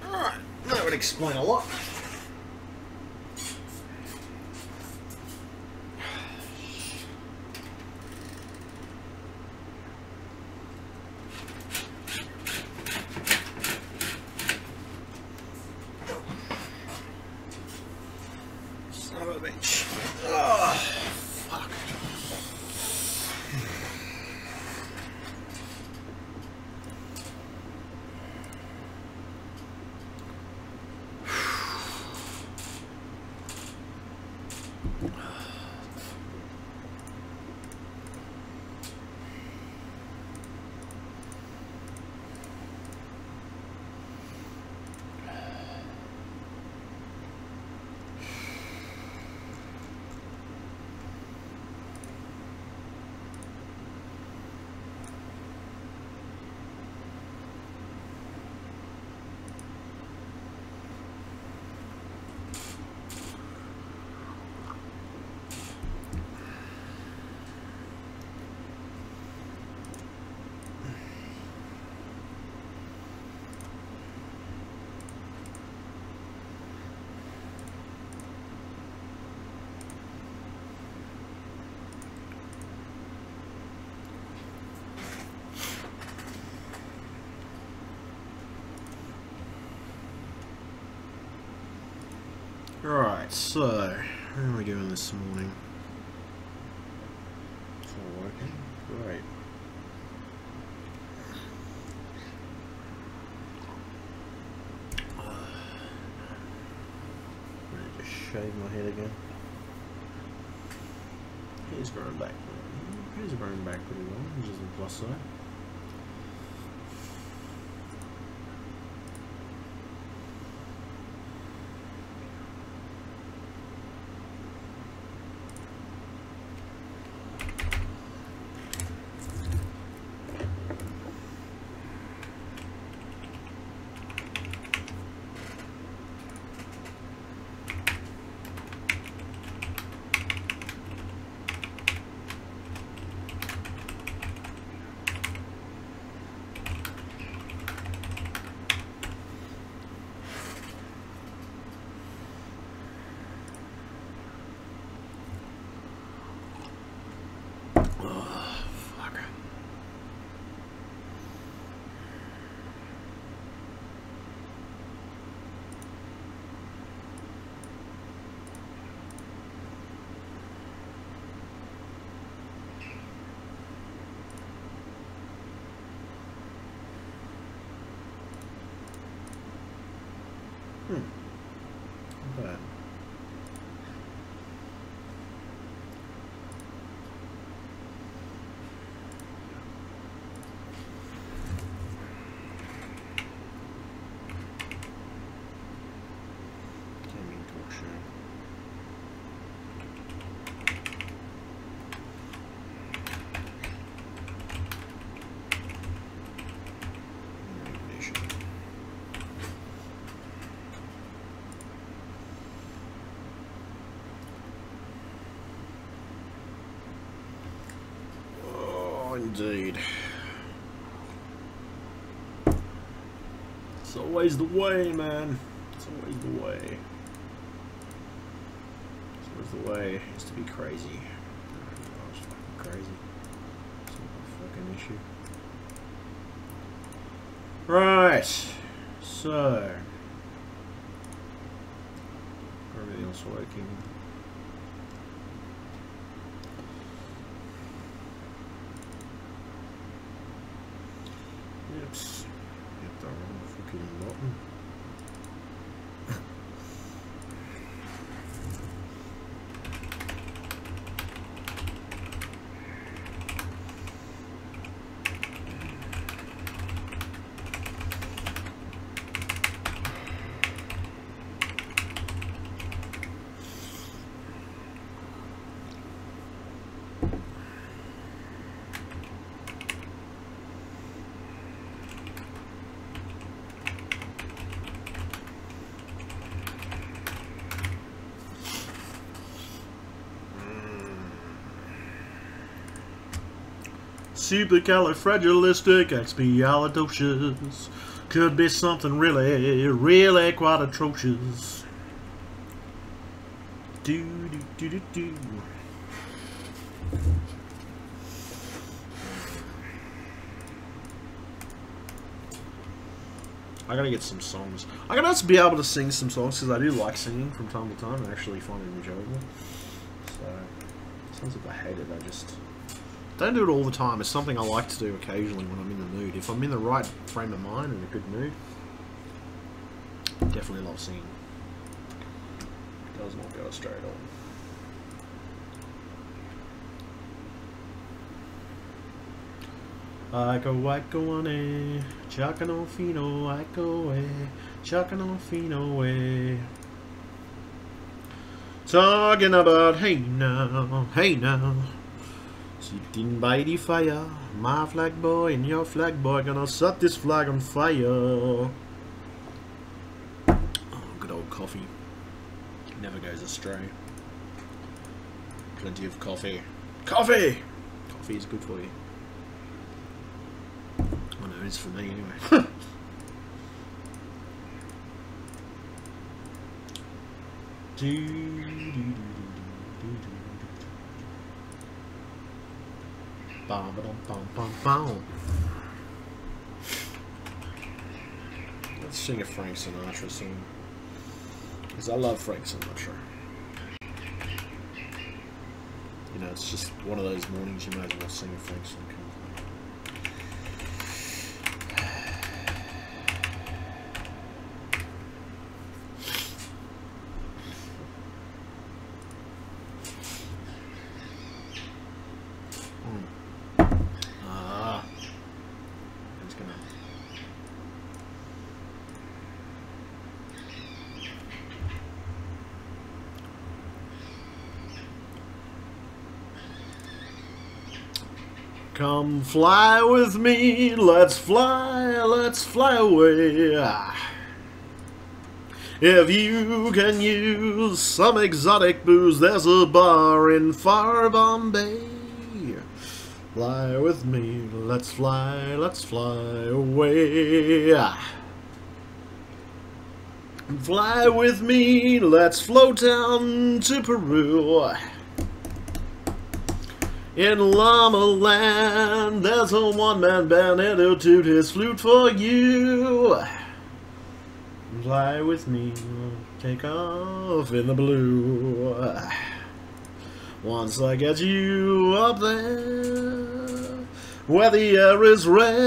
Alright, that would explain a lot. Son of a bitch. Oh, fuck. Right, so, how are we doing this morning? It's all working? Great. I need to shave my head again. Hair's growing back. Hair's growing back pretty well, which is a plus side. indeed. It's always the way, man. It's always the way. It's always the way. It's to be crazy. Oh, it's fucking crazy. It's not a fucking issue. Right. So. Everything else working. Oops. Hit the wrong fucking button. Supercalifragilisticexpialidocious could be something really, really quite atrocious. Do do do do do. I gotta get some songs. I gotta also be able to sing some songs because I do like singing from time to time and actually find it enjoyable. So, sounds like I hate it, I just don't do it all the time. It's something I like to do occasionally when I'm in the mood. If I'm in the right frame of mind and a good mood, definitely love singing. Does not go astray at all. Aiko ane, chakano fino, aiko e, chakano fino e. Talking about hey now, sitting by the fire, my flag boy and your flag boy gonna set this flag on fire. Oh, good old coffee. Never goes astray. Plenty of coffee. Coffee! Coffee is good for you. I know, it's for me anyway. Let's sing a Frank Sinatra song. Because I love Frank Sinatra. You know, it's just one of those mornings you might as well sing a Frank song. Come fly with me, let's fly away. If you can use some exotic booze, there's a bar in far Bombay. Fly with me, let's fly away. Fly with me, let's float down to Peru. In Llama Land, there's a one-man band, and he'll toot his flute for you. Fly with me, take off in the blue. Once I get you up there, where the air is rarefied,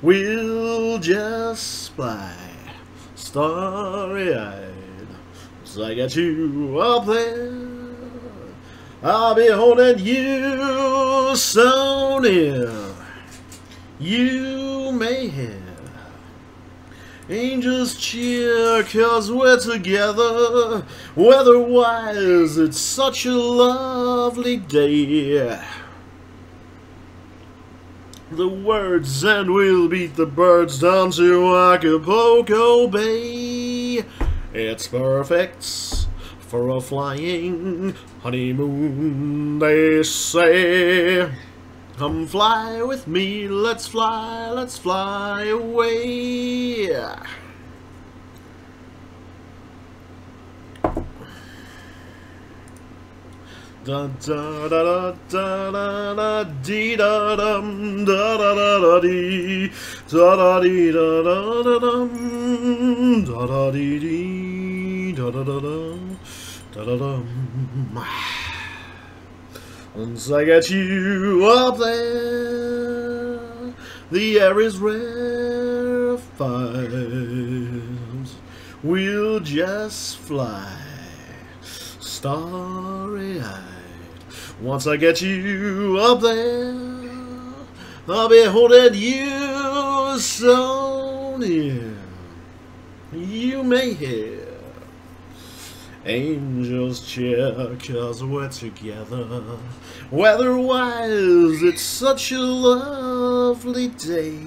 we'll just fly, starry-eyed. Once I get you up there, I'll be holding you so near. You may hear angels cheer, 'cause we're together. Weather-wise, it's such a lovely day. The words, and we'll beat the birds down to Acapulco Bay. It's perfect for a flying honeymoon, they say. Come fly with me, let's fly away. Da da da da da da dee da dum da da da da dee da da dee da da da dum da da dee dee da da da da da dum. Once I get you up there, the air is rarefied. We'll just fly starry-eyed. Once I get you up there, I'll be holding you so near. You may hear angels cheer, 'cause we're together. Weather-wise, it's such a lovely day.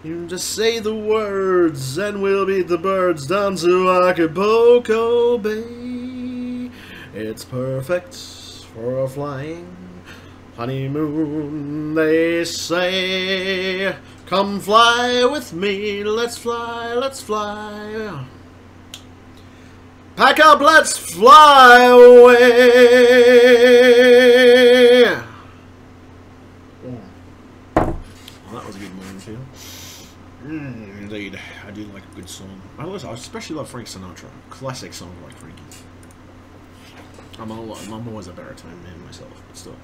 You just say the words and we'll beat the birds down to Acapulco Bay. It's perfect for a flying honeymoon, they say. Come fly with me, let's fly. Pack up, let's fly away. Well, that was a good morning feel. Indeed, I do like a good song. I especially love Frank Sinatra. Classic song like Frankie. I'm always a baritone man myself, but still.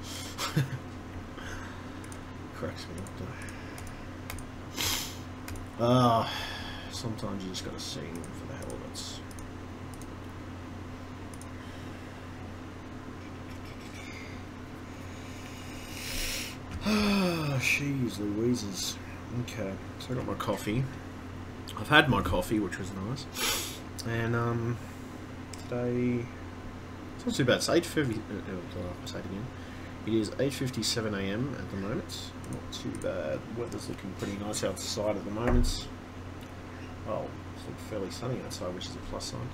Cracks me up. Sometimes you just gotta sing for the hell of it. Jeez Louises. Okay, so I got my coffee. I've had my coffee, which was nice. And today it's not too bad. It's 8:50. I'll say it again. It is 8:57 AM at the moment. Not too bad. Weather's looking pretty nice outside at the moment. Well, it's looking fairly sunny outside, which is a plus sign.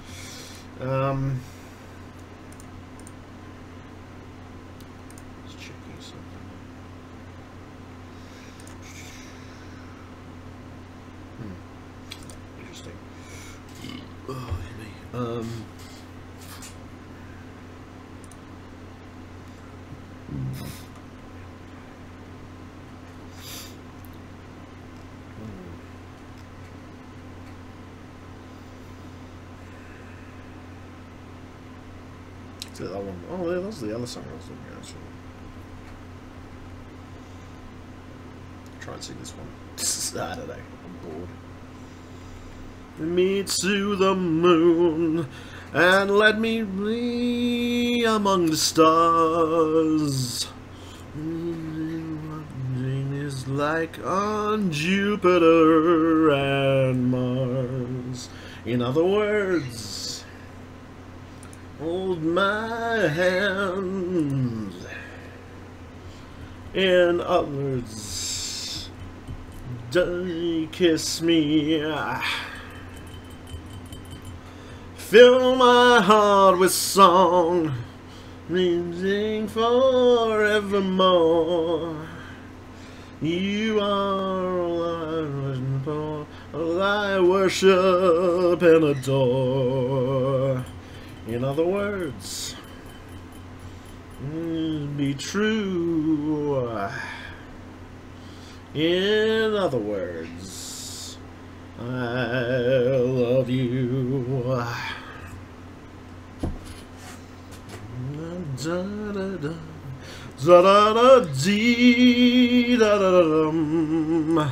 Just checking something. Interesting. Oh, me. That one. Oh, yeah, that was the other song I was looking at. Actually. Try and sing this one. I don't know. I'm bored. Me to the moon and let me be among the stars. Is like on Jupiter and Mars. In other words, hold my hand. In other words, don't kiss me. Fill my heart with song, living forevermore. You are all I worship and adore. In other words, be true. In other words, I love you. Da da da da da da dee da da da dum.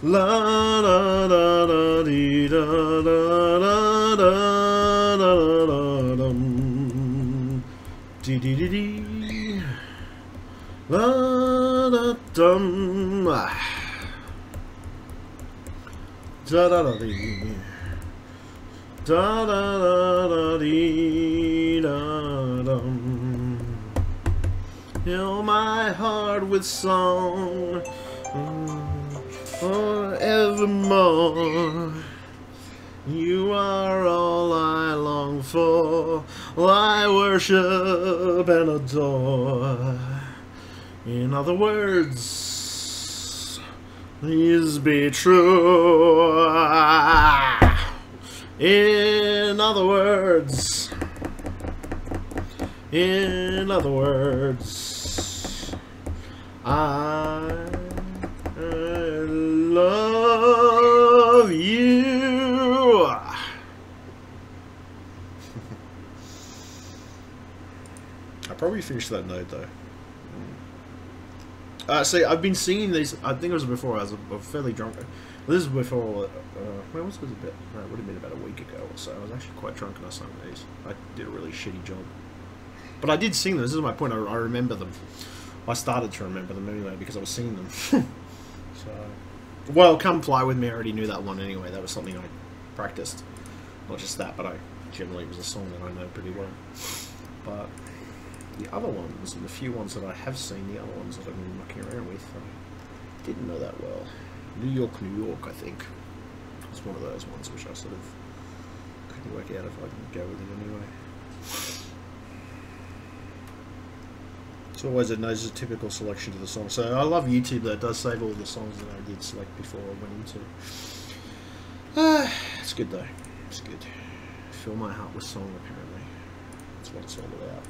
La da da da dee da da da da da da dum. Dee dee dee dee. La da dum. Da da da dee. Da da da da dee da dum. Fill my heart with song forevermore. You are all I for, I worship and adore. In other words, please be true. In other words, I love you. I probably finished that note though. See, I've been singing these. I think it was before I was fairly drunk. This is before. When was it? It would have been about a week ago or so. I was actually quite drunk and I sung these. I did a really shitty job, but I did sing them. This is my point. I remember them. I started to remember them anyway because I was singing them. So, well, Come Fly With Me, I already knew that one anyway. That was something I practiced. Not just that, but generally it was a song that I know pretty well. But the other ones, and the few ones that I have seen, the other ones that I've been mucking around with, I didn't know that well. New York, New York, I think. It's one of those ones which I sort of couldn't work out if I could go with it anyway. It's always a typical selection to the song. So I love YouTube that does save all the songs that I did select before I went into. It's good though. It's good. Fill my heart with song, apparently. That's what it's all about.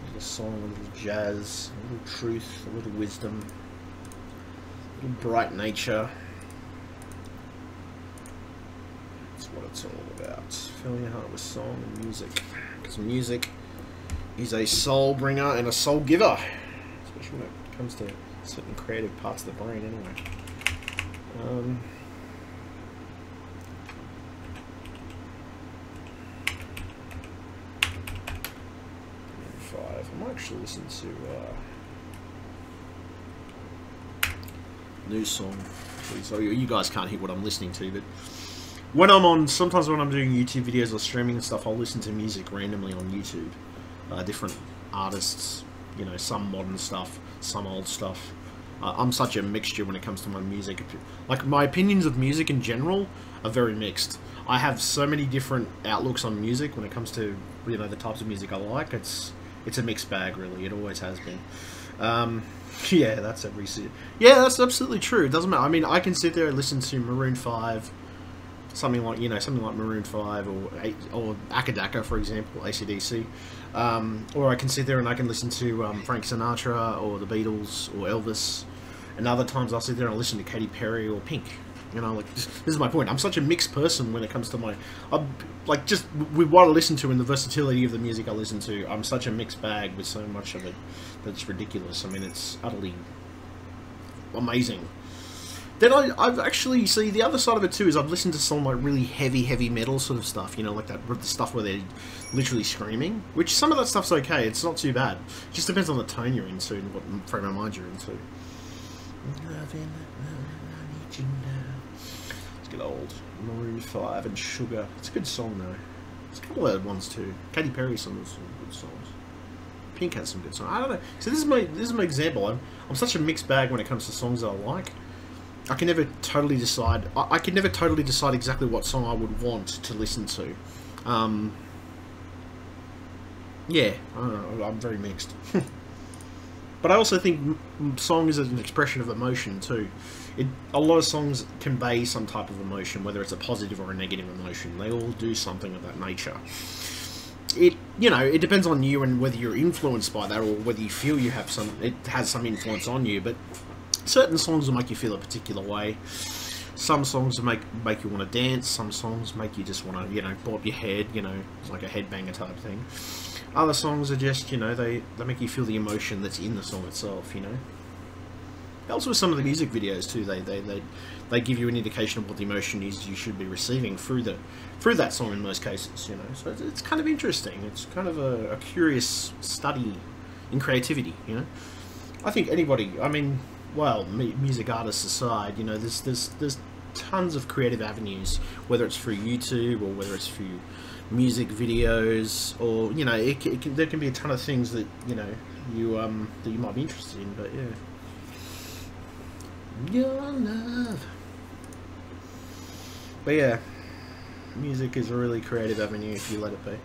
A little song, a little jazz, a little truth, a little wisdom, a little bright nature. That's what it's all about. Filling your heart with song and music. Because music is a soul bringer and a soul giver, especially when it comes to certain creative parts of the brain anyway. 5. I might actually listen to new song. So you guys can't hear what I'm listening to, but when I'm on, sometimes when I'm doing YouTube videos or streaming and stuff, I'll listen to music randomly on YouTube. Different artists, you know, some modern stuff, some old stuff. I'm such a mixture when it comes to my music. Like, my opinions of music in general are very mixed. I have so many different outlooks on music when it comes to, you know, the types of music I like. It's a mixed bag, really. It always has been. Yeah, that's absolutely true. It doesn't matter. I mean, I can sit there and listen to Maroon 5, something like Maroon 5 or Akadaka, for example, AC/DC. Or I can sit there and I can listen to Frank Sinatra or the Beatles or Elvis. And other times I'll sit there and I'll listen to Katy Perry or Pink. You know, like, this is my point. I'm such a mixed person when it comes to like, just with what I listen to and the versatility of the music I listen to. I'm such a mixed bag with so much of it that's ridiculous. I mean, it's utterly amazing. Then I've actually, see, the other side of it too is I've listened to some like really heavy metal sort of stuff, you know, like that stuff where they're literally screaming, which some of that stuff's okay, it's not too bad. It just depends on the tone you're into and what frame of mind you're into. Let's get old. Maroon 5 and Sugar. It's a good song though. There's a couple of other ones too. Katy Perry some good songs. Pink has some good songs. I don't know. So this is my example. I'm such a mixed bag when it comes to songs that I like. I can never totally decide. I can never totally decide exactly what song I would want to listen to. Yeah, I don't know. I'm very mixed. But I also think song is an expression of emotion too. A lot of songs convey some type of emotion, whether it's a positive or a negative emotion. They all do something of that nature. It depends on you and whether you're influenced by that or whether you feel it has some influence on you. But certain songs will make you feel a particular way. Some songs make you want to dance. Some songs make you just want to, bob your head. It's like a headbanger type thing. Other songs are just, they make you feel the emotion that's in the song itself. Also with some of the music videos too, they give you an indication of what the emotion is you should be receiving through that song in most cases. So it's kind of interesting. It's kind of a curious study in creativity. I think anybody, music artists aside, there's tons of creative avenues, whether it's through YouTube or whether it's through music videos, or there can be a ton of things that that you might be interested in. But yeah, your love. But yeah, Music is a really creative avenue if you let it be. Yeah.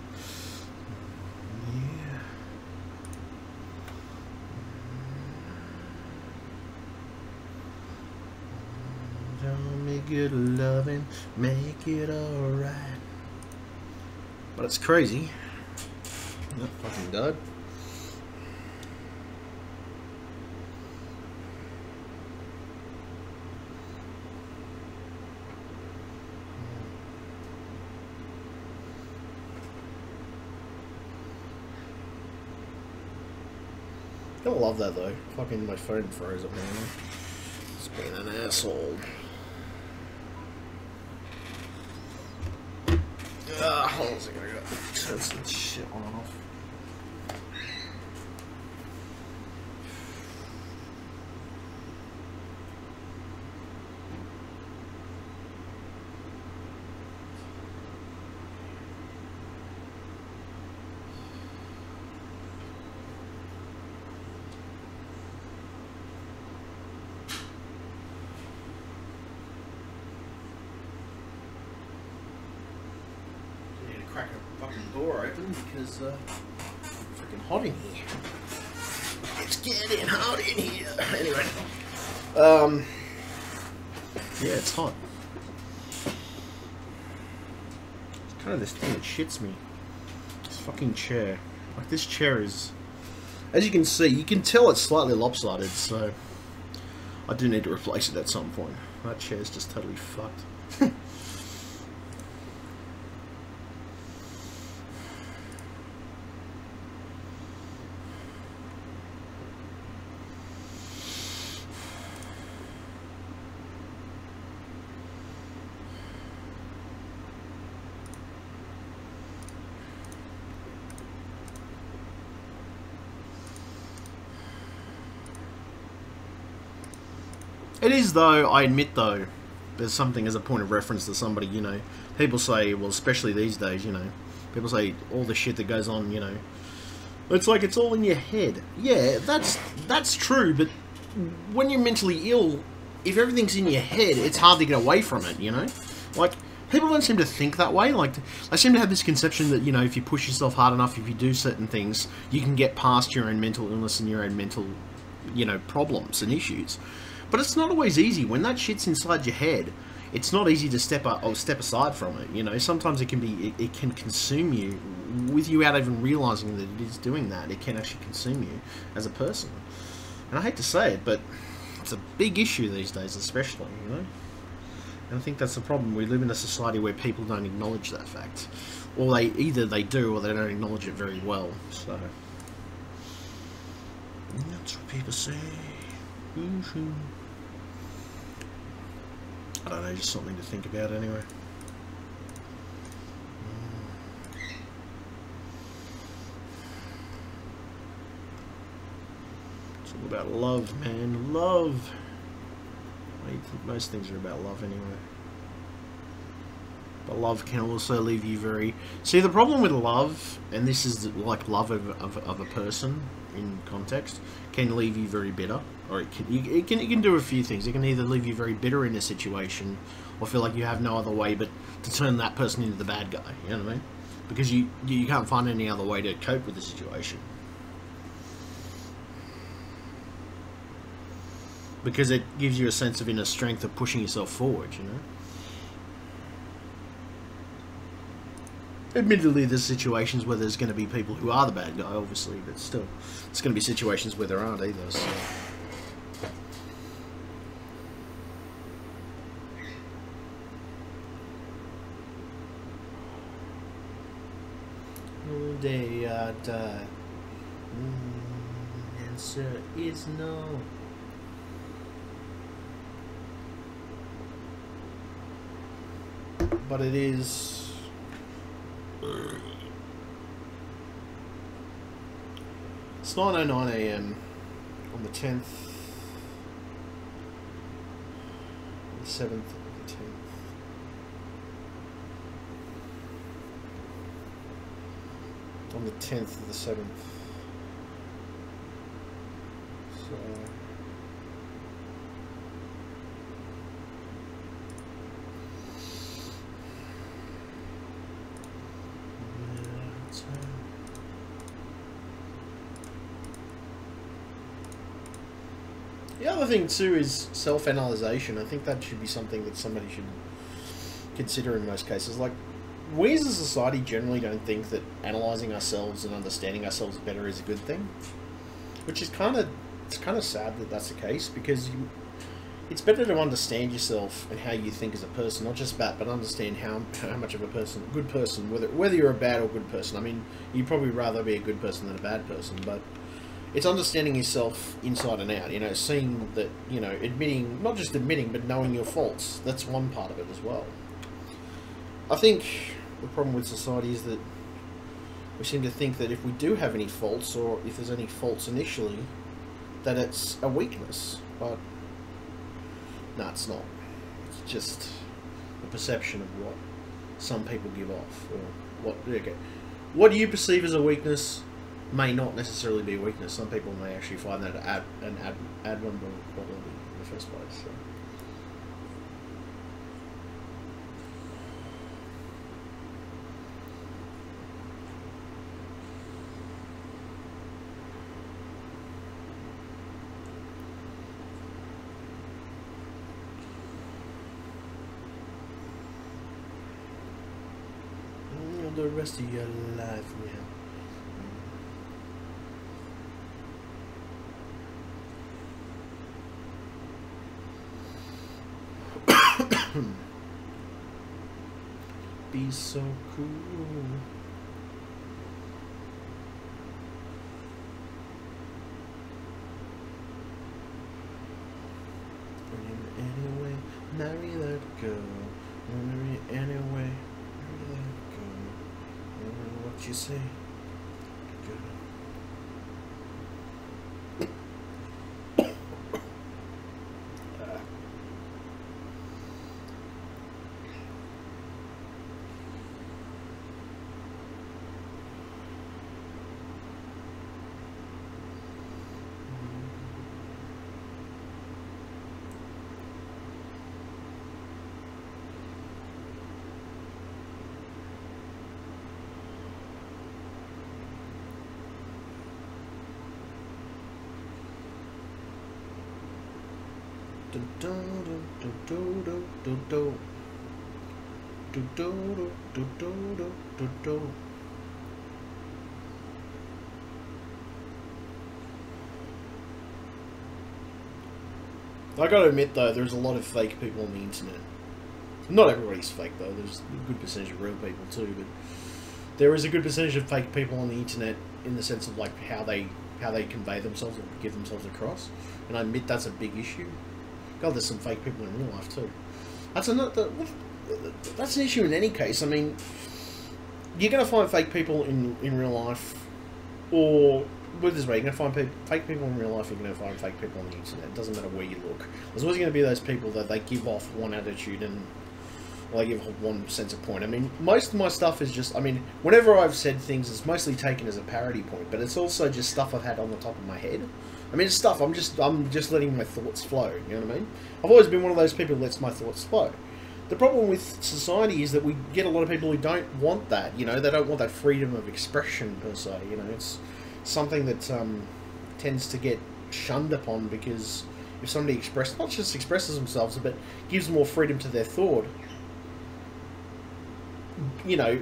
Don't make it loving, make it alright. But it's crazy. That fucking dud. I don't love that though. Fucking my phone froze up, man. It's been an asshole. Hold on a second, I gotta turn some shit on and off. Crack a fucking door open because it's freaking hot in here. It's getting hot in here. Anyway, yeah, it's hot. It's kind of this thing that shits me. This fucking chair. Like this chair is, as you can see, you can tell it's slightly lopsided. So I do need to replace it at some point. That chair's just totally fucked. It is, though, I admit, though, there's something as a point of reference to somebody, you know, people say, well, especially these days, you know, people say all the shit that goes on, you know, it's like it's all in your head. Yeah, that's true, but when you're mentally ill, if everything's in your head, it's hard to get away from it, you know? Like, people don't seem to think that way. Like, they seem to have this conception that, you know, if you push yourself hard enough, if you do certain things, you can get past your own mental illness and your own mental, you know, problems and issues. But it's not always easy. When that shit's inside your head, it's not easy to step aside from it. You know, sometimes it can be, it can consume you without even realizing that it is doing that. It can actually consume you as a person. And I hate to say it, but it's a big issue these days, especially. You know, and I think that's the problem. We live in a society where people don't acknowledge that fact, or either they do or they don't acknowledge it very well. So that's what people say. I don't know, just something to think about anyway. It's all about love, man. Love. I think most things are about love anyway. But love can also leave you very... See, the problem with love, and this is like love of a person in context, can leave you very bitter. Or it can do a few things. It can either leave you very bitter in a situation, or feel like you have no other way but to turn that person into the bad guy. You know what I mean? Because you can't find any other way to cope with the situation. Because it gives you a sense of inner strength of pushing yourself forward, you know? Admittedly, there's situations where there's going to be people who are the bad guy, obviously, but still, there's going to be situations where there aren't either, so... Day I die. Answer is no. But it is. It's 9:09 AM on the 10th, the 7th of the 10th. On the 10th of the 7th. So... The other thing too is self-analyzation. I think that should be something that somebody should consider in most cases. Like, we as a society generally don't think that analysing ourselves and understanding ourselves better is a good thing, which is it's kind of sad that that's the case, because it's better to understand yourself and how you think as a person, not just that, but understand how much of a good person, whether you're a bad or good person. I mean, you'd probably rather be a good person than a bad person, but it's understanding yourself inside and out, you know, seeing that, you know, not just admitting, but knowing your faults. That's one part of it as well. I think the problem with society is that we seem to think that if we do have any faults, or if there's any faults initially, that it's a weakness, but no, it's not. It's just a perception of what some people give off, or what you perceive as a weakness may not necessarily be a weakness. Some people may actually find that an admirable quality in the first place. So. The rest of your life, man. Be so cool. Bring him anyway, marry that girl. Marry anyway, marry that girl. What you say? I gotta admit though, there's a lot of fake people on the internet. Not everybody's fake though, there's a good percentage of real people too, but there is a good percentage of fake people on the internet in the sense of like how they convey themselves or give themselves across. And I admit that's a big issue. God, there's some fake people in real life too. That's an issue in any case. I mean, you're going to find fake people in real life, or put it this way, you're going to find fake people in real life, you're going to find fake people on the internet. It doesn't matter where you look. There's always going to be those people that they give off one attitude and they give off one sense of point. I mean, most of my stuff is just, I mean, whenever I've said things, it's mostly taken as a parody point, but it's also just stuff I've had on the top of my head. I mean, it's stuff, I'm just letting my thoughts flow, you know what I mean? I've always been one of those people who lets my thoughts flow. The problem with society is that we get a lot of people who don't want that, you know, they don't want that freedom of expression per se, you know, it's something that tends to get shunned upon, because if somebody not just expresses themselves, but gives more freedom to their thought, you know,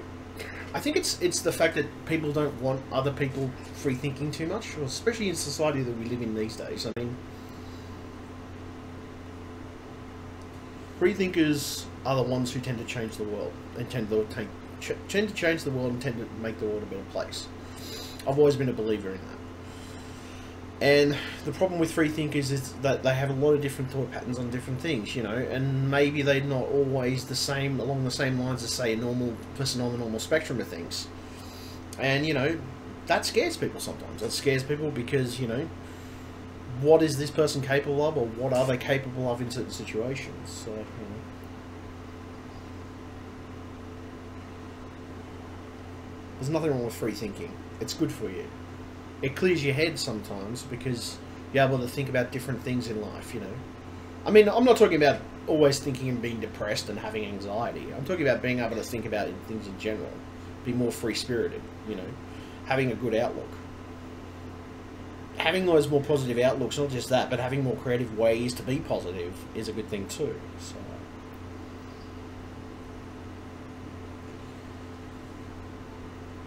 I think it's the fact that people don't want other people free thinking too much, especially in society that we live in these days. I mean, free thinkers are the ones who tend to change the world and tend to change the world and tend to make the world a better place. I've always been a believer in that. And the problem with free thinkers is that they have a lot of different thought patterns on different things, you know, and maybe they're not always along the same lines as, say, a normal person on the normal spectrum of things. And, you know, that scares people sometimes. That scares people because, you know, what is this person capable of, or what are they capable of in certain situations? So, you know. There's nothing wrong with free thinking. It's good for you. It clears your head sometimes because you're able to think about different things in life, you know. I mean, I'm not talking about always thinking and being depressed and having anxiety. I'm talking about being able to think about things in general. Be more free-spirited, you know. Having a good outlook. having those more positive outlooks, not just that, but having more creative ways to be positive is a good thing too. So.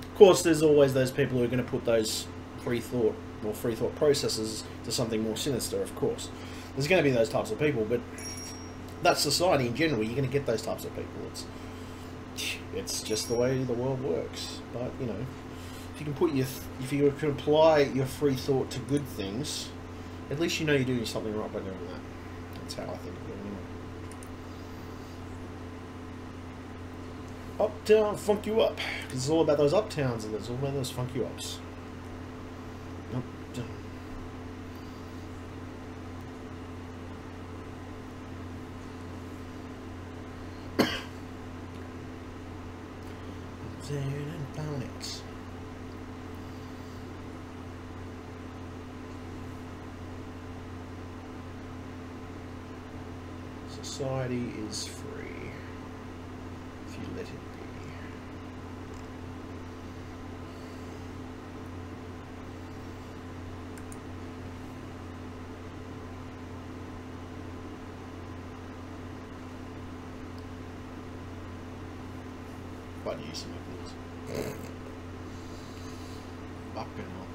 Of course, there's always those people who are going to put those free thought processes to something more sinister, of course. There's going to be those types of people, but that's society in general. You're going to get those types of people. It's just the way the world works. But, you know, if you can apply your free thought to good things, at least you know you're doing something right by doing that. That's how I think of it anyway. Uptown funk you up, because it's all about those uptowns and it's all about those funk you ups. Uptown. And found it. Society is free if you let it be. Quite used to my clothes. Up and up.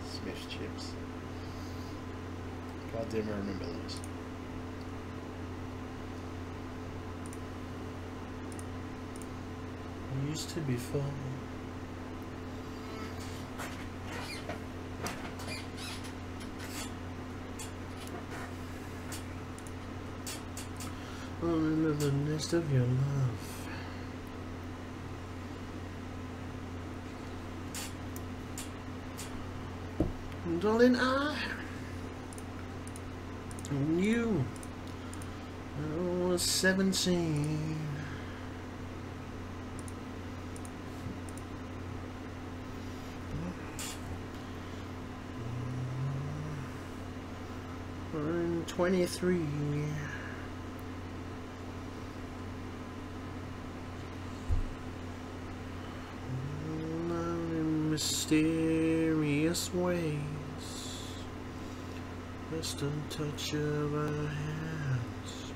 Smith chips. God damn, I remember those. Used to be fun. Under the nest of your love. Darling, I knew I was 17. I'm 23. Mysterious ways, just a touch of our hands.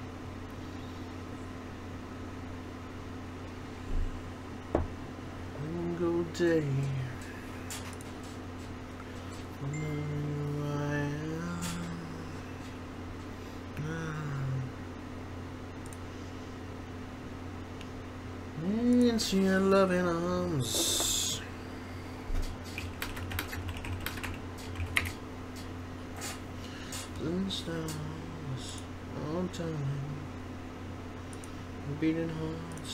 Single day, I know who I am. Into your loving arms. Stars, all time, beating hearts.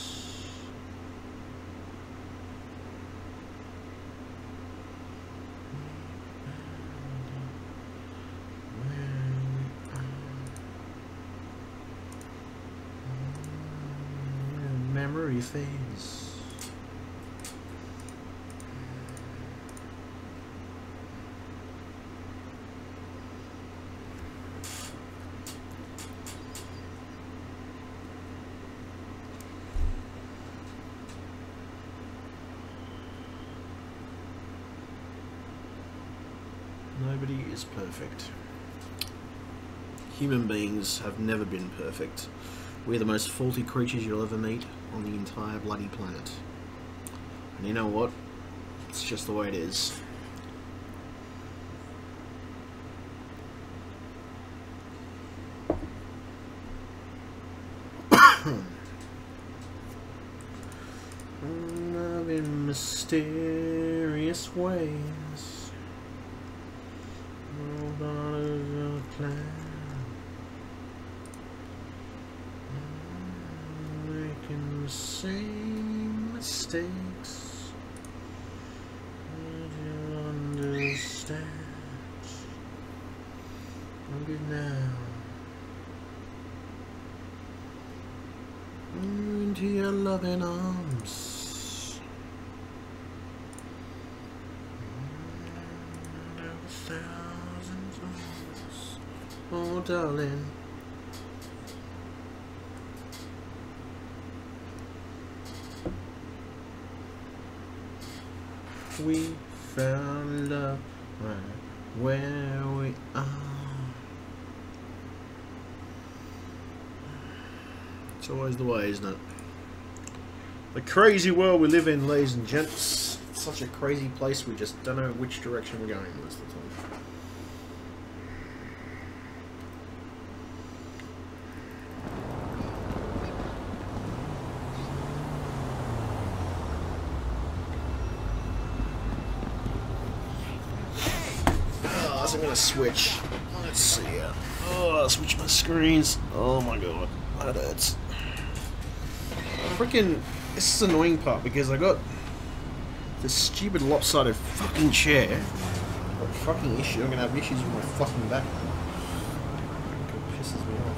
Memory fades. Nobody is perfect. Human beings have never been perfect. We're the most faulty creatures you'll ever meet on the entire bloody planet. And you know what? It's just the way it is. Love in mysterious ways. Making the same mistakes. Would you understand? Maybe now. Into your loving arms. Thousands of us. Oh, darling. we found love right where we are. It's always the way, isn't it? The crazy world we live in, ladies and gents. It's such a crazy place, we just don't know which direction we're going most of the time. I'm gonna switch. Let's see. Oh, I'll switch my screens. Oh my god, that hurts. Freaking, this is the annoying part because I got this stupid lopsided fucking chair. I've got a fucking issue. I'm gonna have issues with my fucking back. It pisses me off.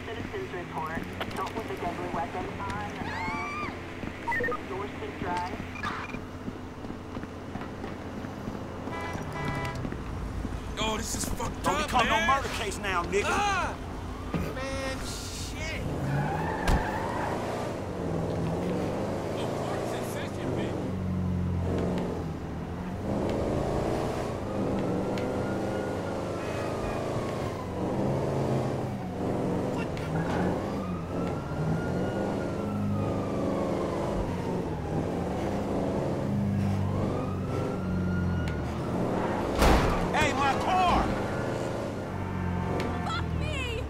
Citizens report assault with a deadly weapon on Dorset Drive. Oh, this is fucked Don't up, become no man. murder case now, nigga. Ah! Man, shit. Oh, party's in session, bitch. Hey, my car! Fuck me!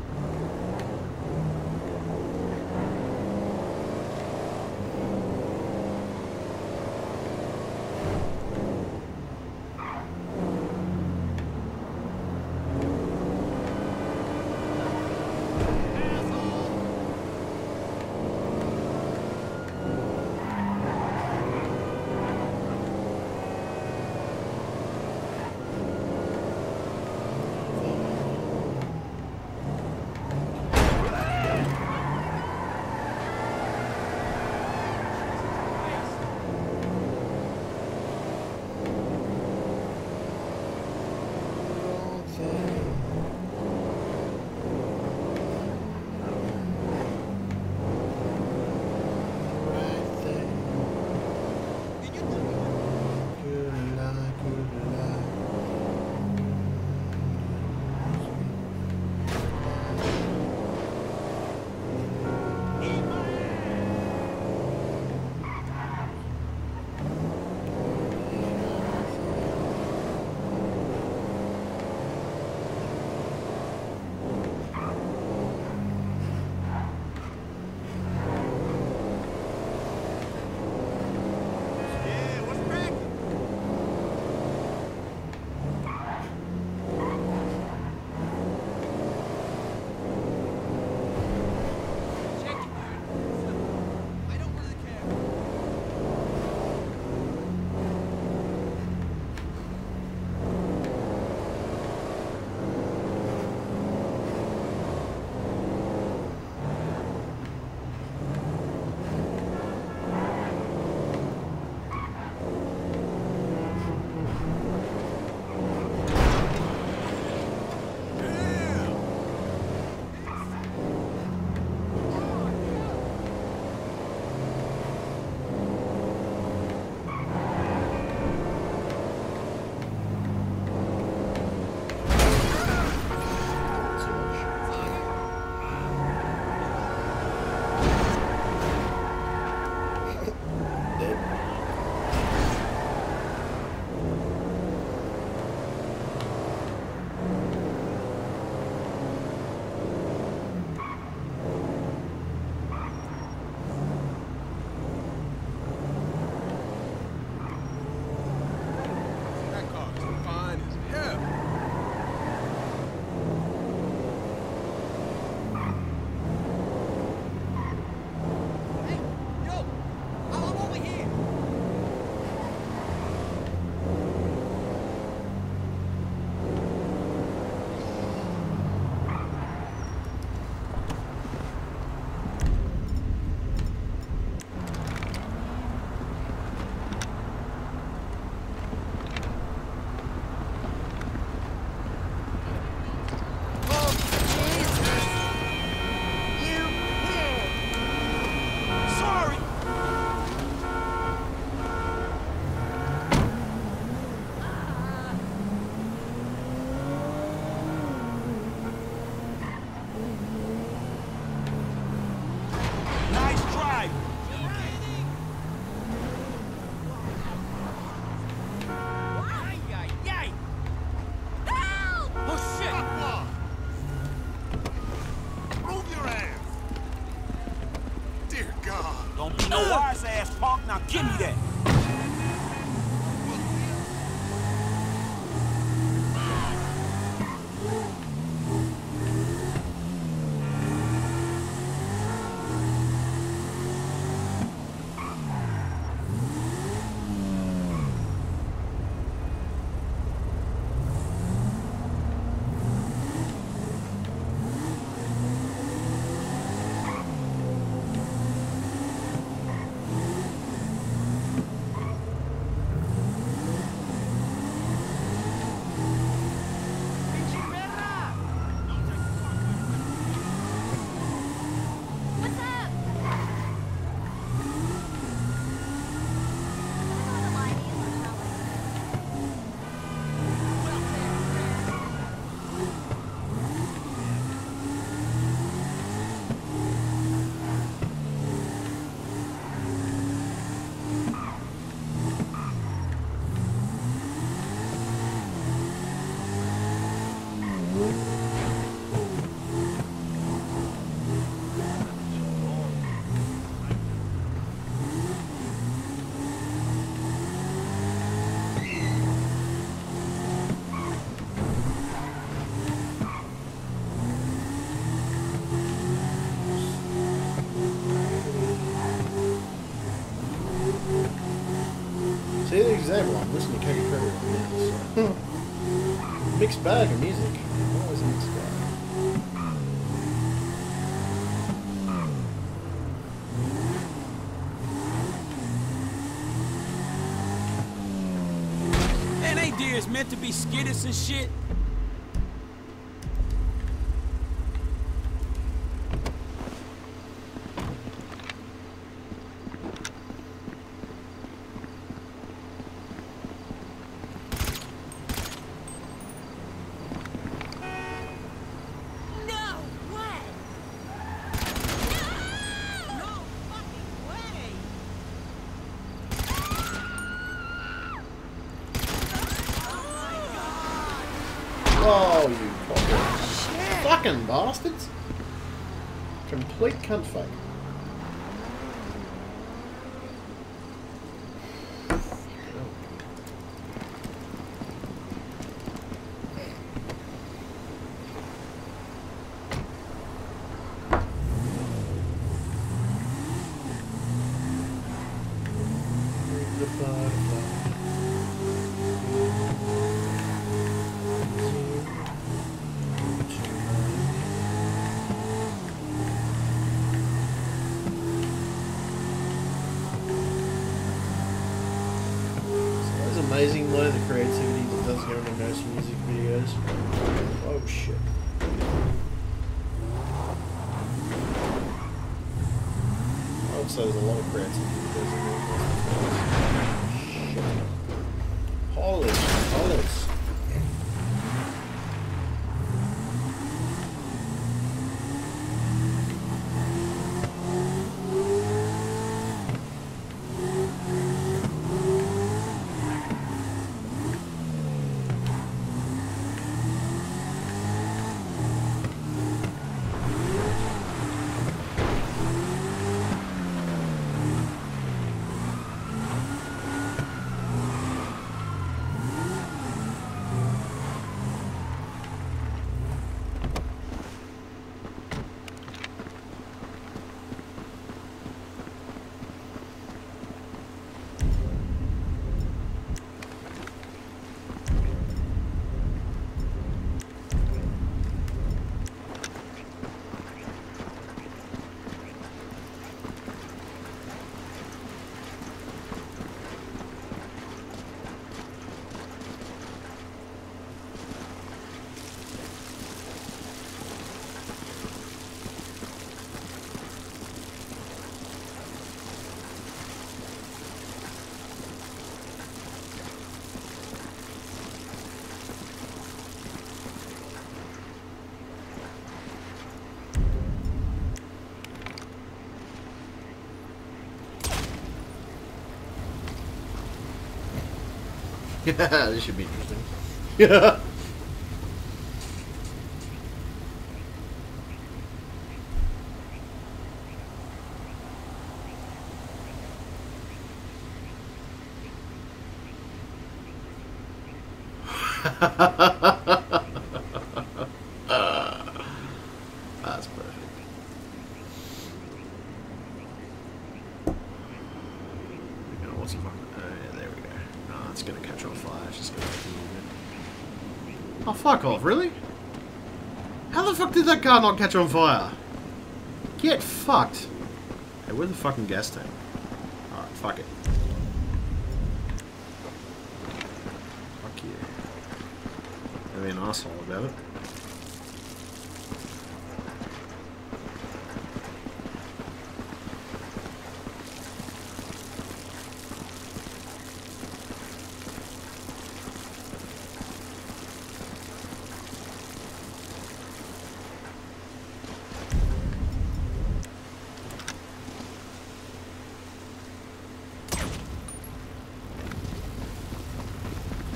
See the example, I'm listening to Katy Perry right now, so. Mixed bag of music. Always a mixed bag. Man, they deers meant to be skittish and shit. Oh, you fucking bastards! Complete cunt fake. Amazing though, the creativity that does go into most music videos. Oh shit. I would say there's a lot of creativity that goes into most videos. Holy dollars. This should be interesting. Yeah. That's perfect. What's the fuck? Yeah, there we go. No, it's gonna catch on fire. It's just gonna take a little bit. Oh, fuck off! Really? How the fuck did that car not catch on fire? Get fucked! Hey, where's the fucking gas tank? Alright, fuck it. Fuck you. Don't be an asshole about it.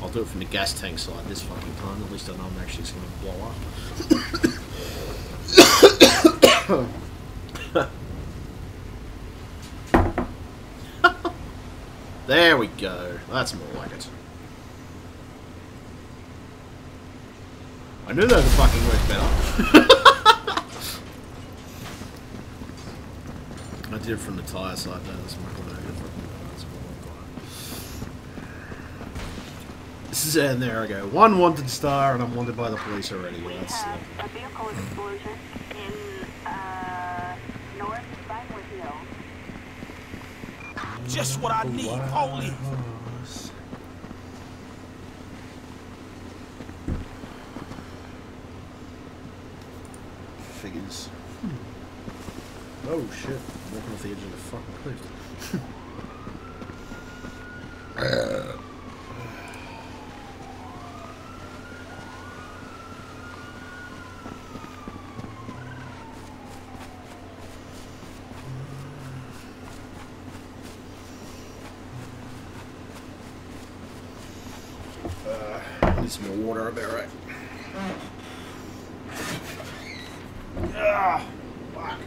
I'll do it from the gas tank side this fucking time. At least I know I'm actually just going to blow up. There we go. That's more like it. I knew that would fucking work better. I did it from the tyre side though. That's my good idea. And there I go. One wanted star, and I'm wanted by the police already. We That's have a vehicle explosion in North Bangor Hill. Just what I need. Holy. Figures. Oh shit! I'm walking off the edge of the fucking cliff. I need some more water, I'll be alright. Ah, fuck.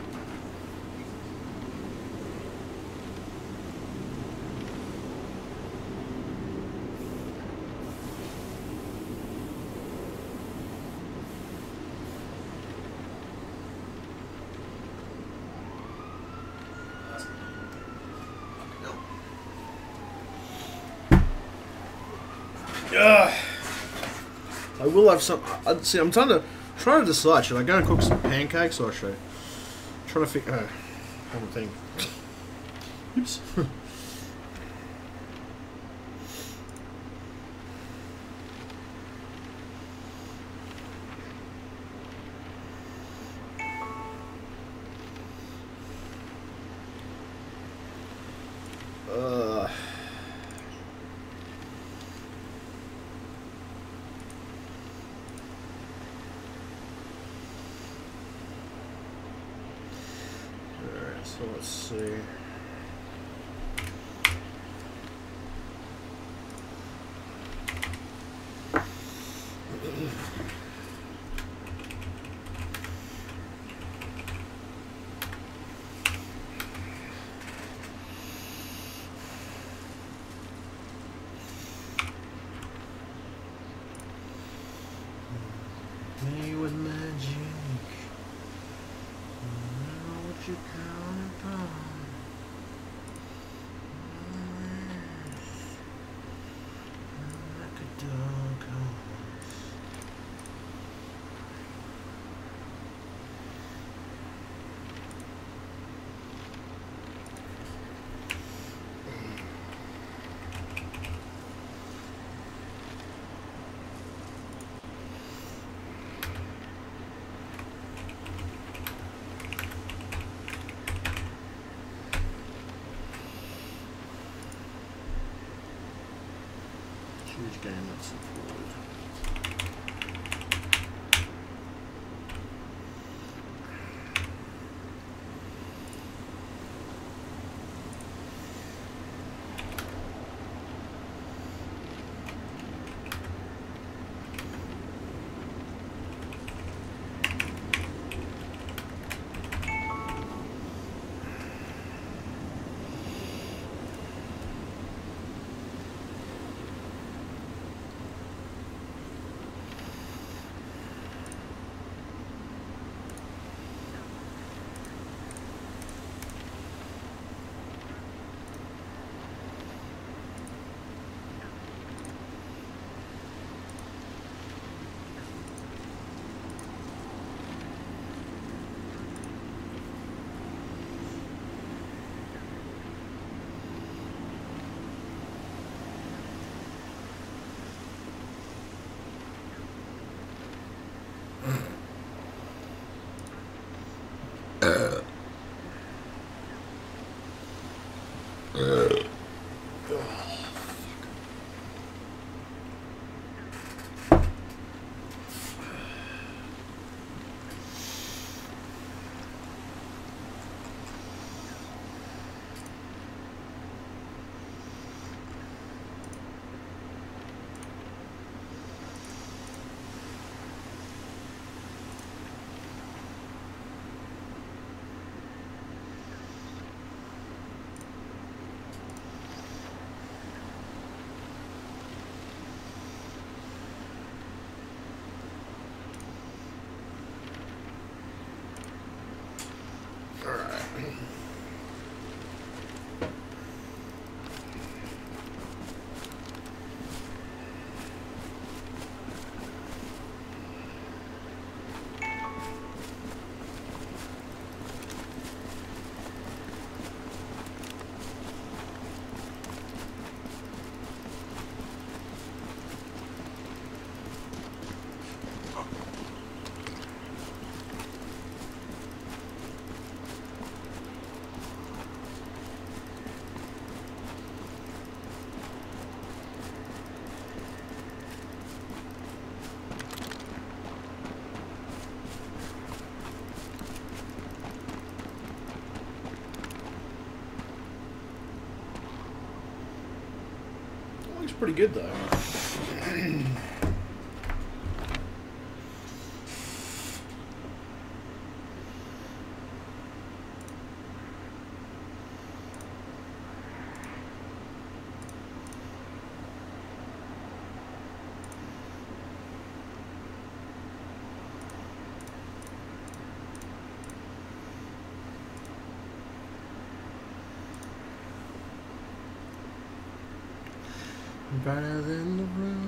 I will have some. See, I'm trying to decide. Should I go and cook some pancakes or should I trying to figure? One thing. Oops. Alright, so let's see. Me with magic. I know what you're counting upon. Like a dog horse. Huge game that's supported. Looks pretty good though. Brighter than the room.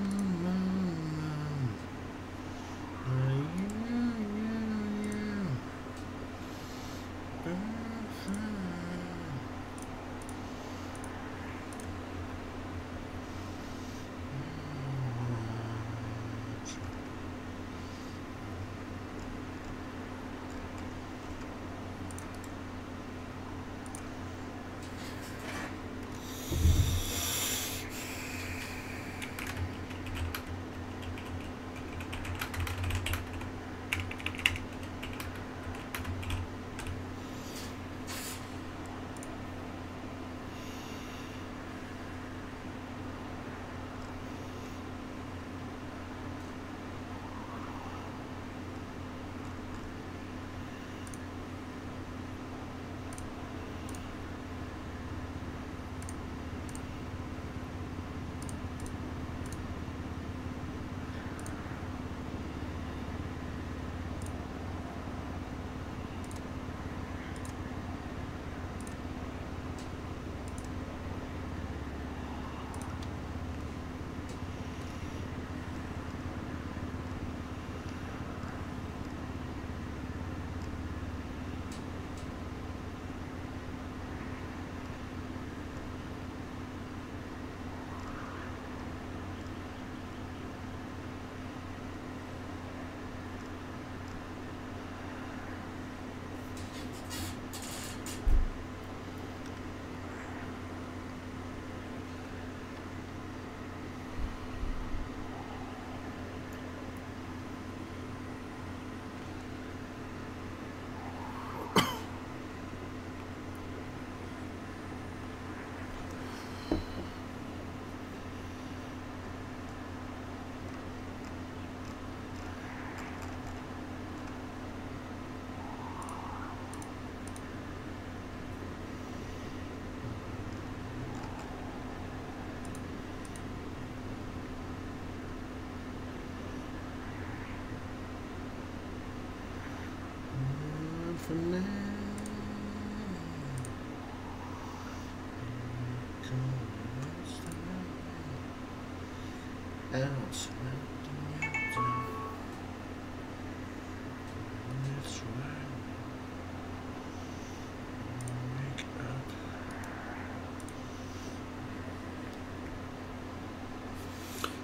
For now,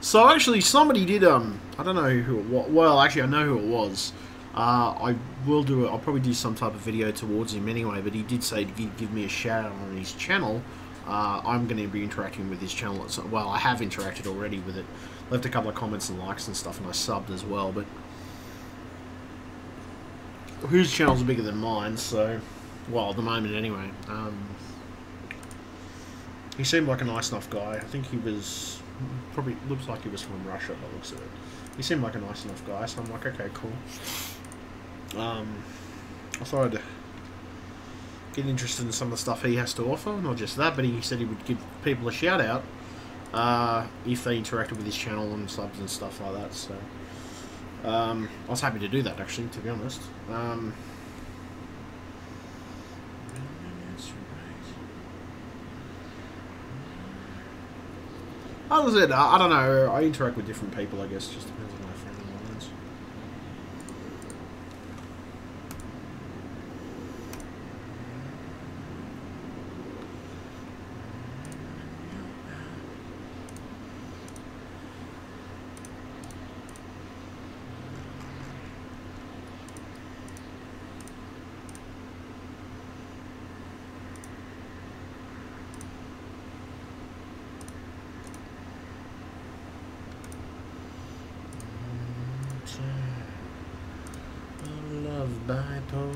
so actually somebody did I don't know who it was. Well, actually I know who it was. I will do it. I'll probably do some type of video towards him anyway, but he did say to give me a shout out on his channel. I'm going to be interacting with his channel. Well, I have interacted already with it. Left a couple of comments and likes and stuff, and I subbed as well, but whose channel's bigger than mine, so, well, at the moment anyway. He seemed like a nice enough guy. I think he was, probably looks like he was from Russia by the looks of it. He seemed like a nice enough guy, so I'm like, okay, cool. I thought I'd get interested in some of the stuff he has to offer. Not just that, but he said he would give people a shout out if they interacted with his channel and subs and stuff like that. So I was happy to do that, actually, to be honest. As I said, I don't know. I interact with different people, I guess. Just depends on my friend lines. Bipolar.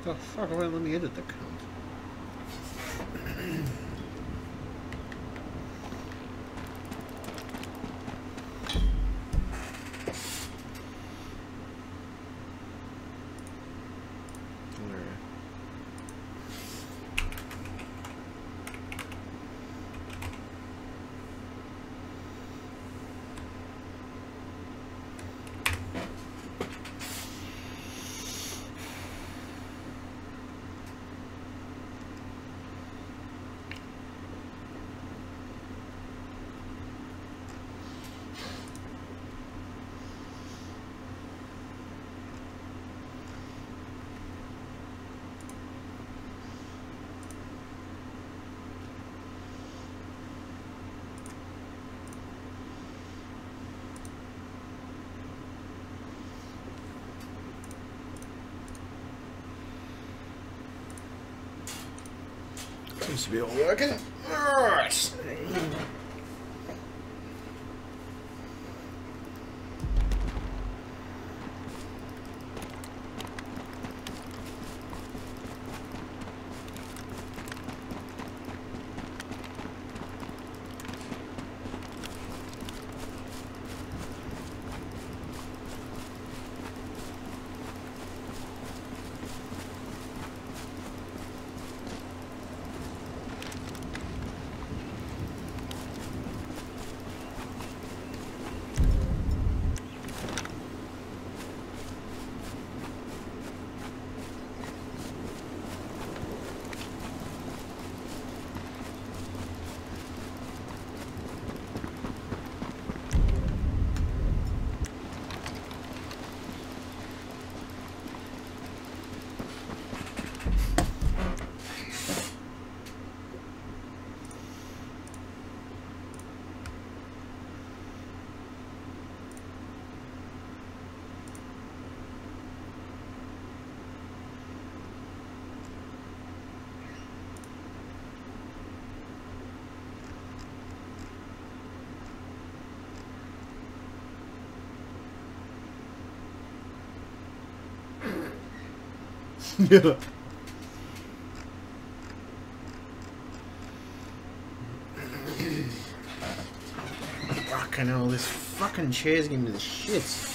The fuck, won't let me edit the cunt. Seems to be all working. Alright. Yeah. Fucking hell, this fucking chair's giving me the shits.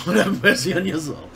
God have mercy on your soul.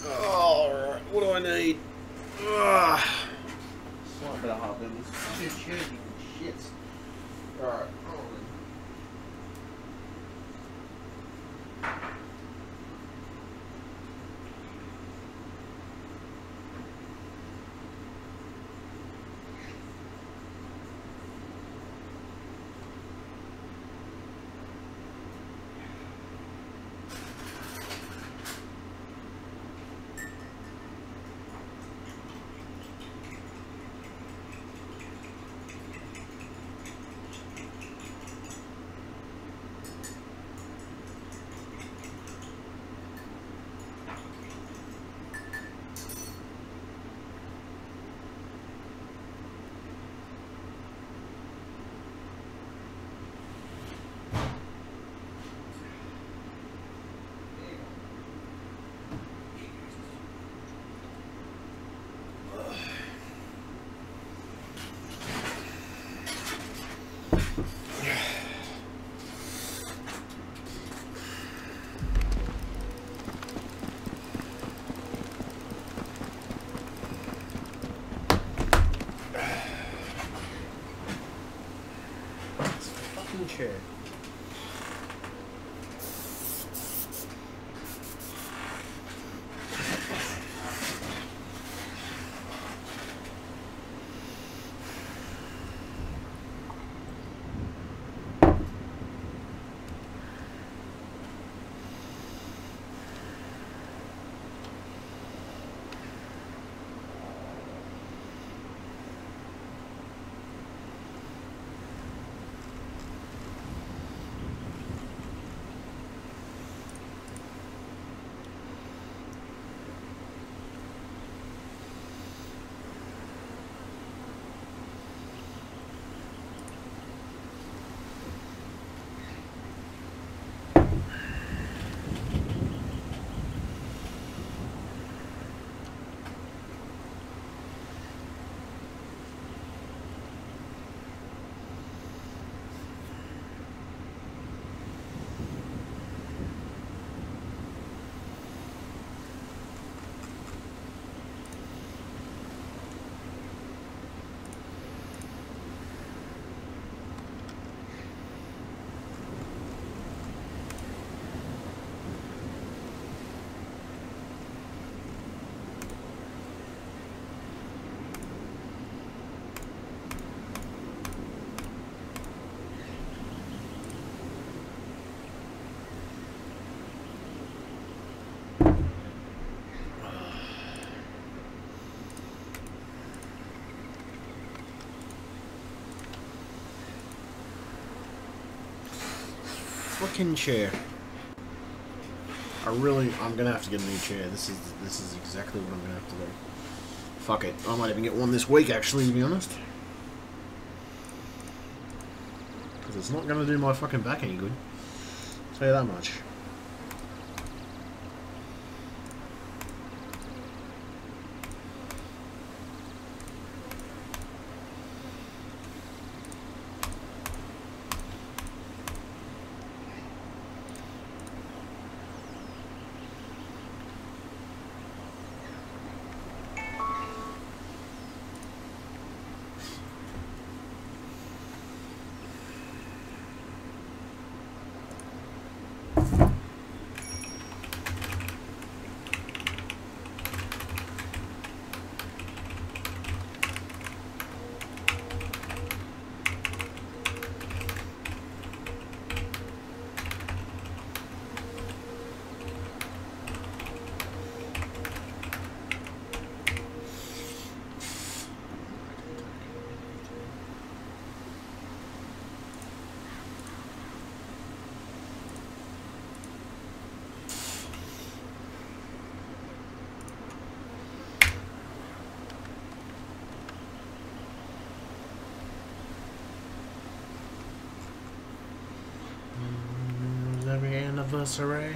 Alright, what do I need? Slight bit of hard in this fucking chair giving me shits. Alright, hold on. Fucking chair. Fucking chair. I'm gonna have to get a new chair. This is exactly what I'm gonna have to do. Fuck it. I might even get one this week, actually, to be honest. Because it's not gonna do my fucking back any good. I'll tell you that much. Every anniversary.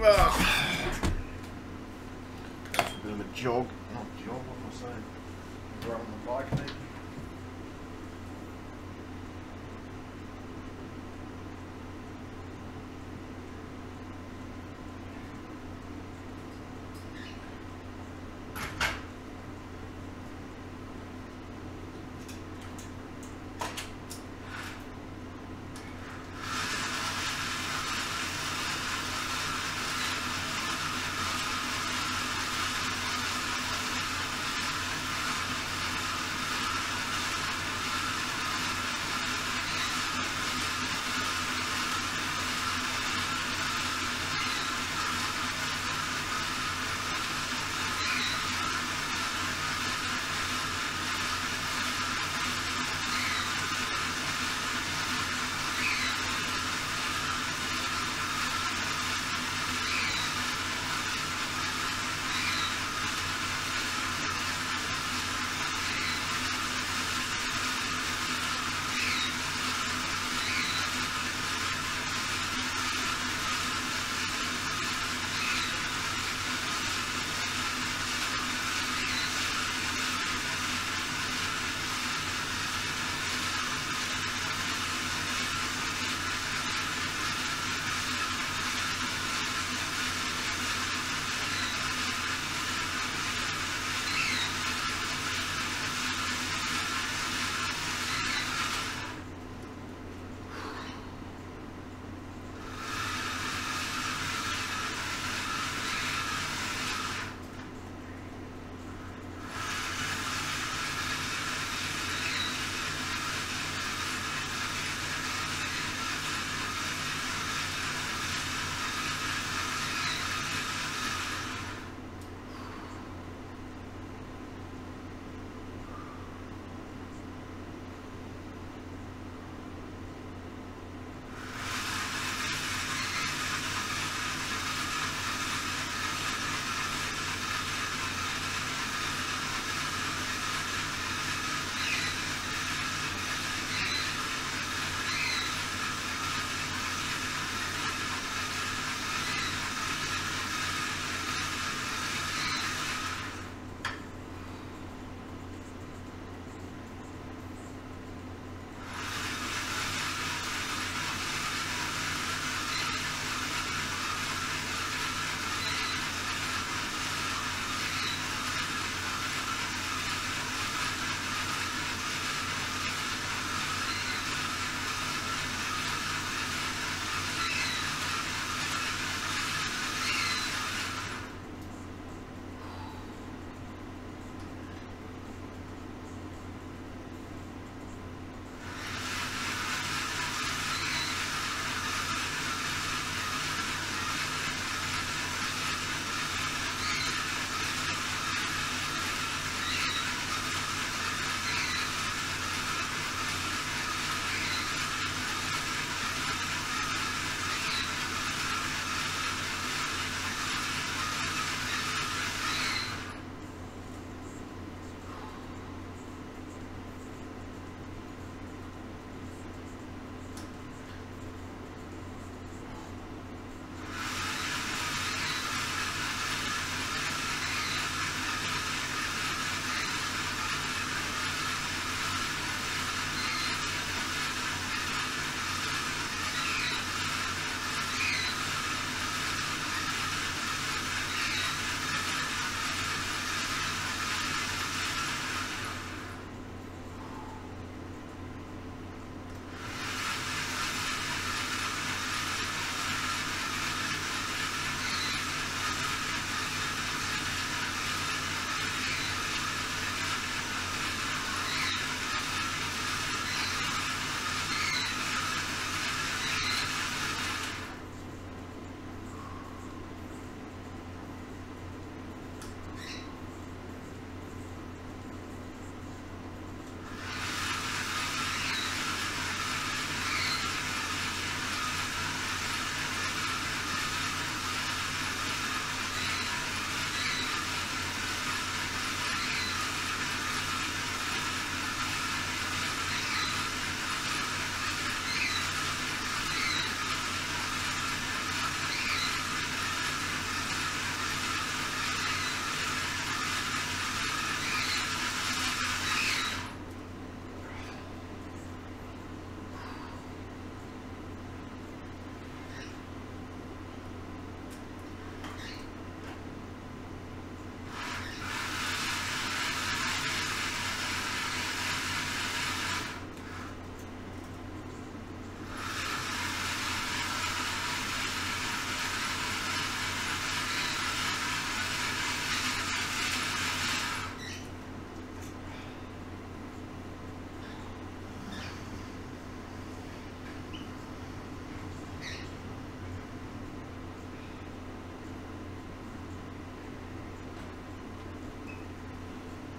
A bit of a jog. Not jog, what am I saying? Run on the bike maybe.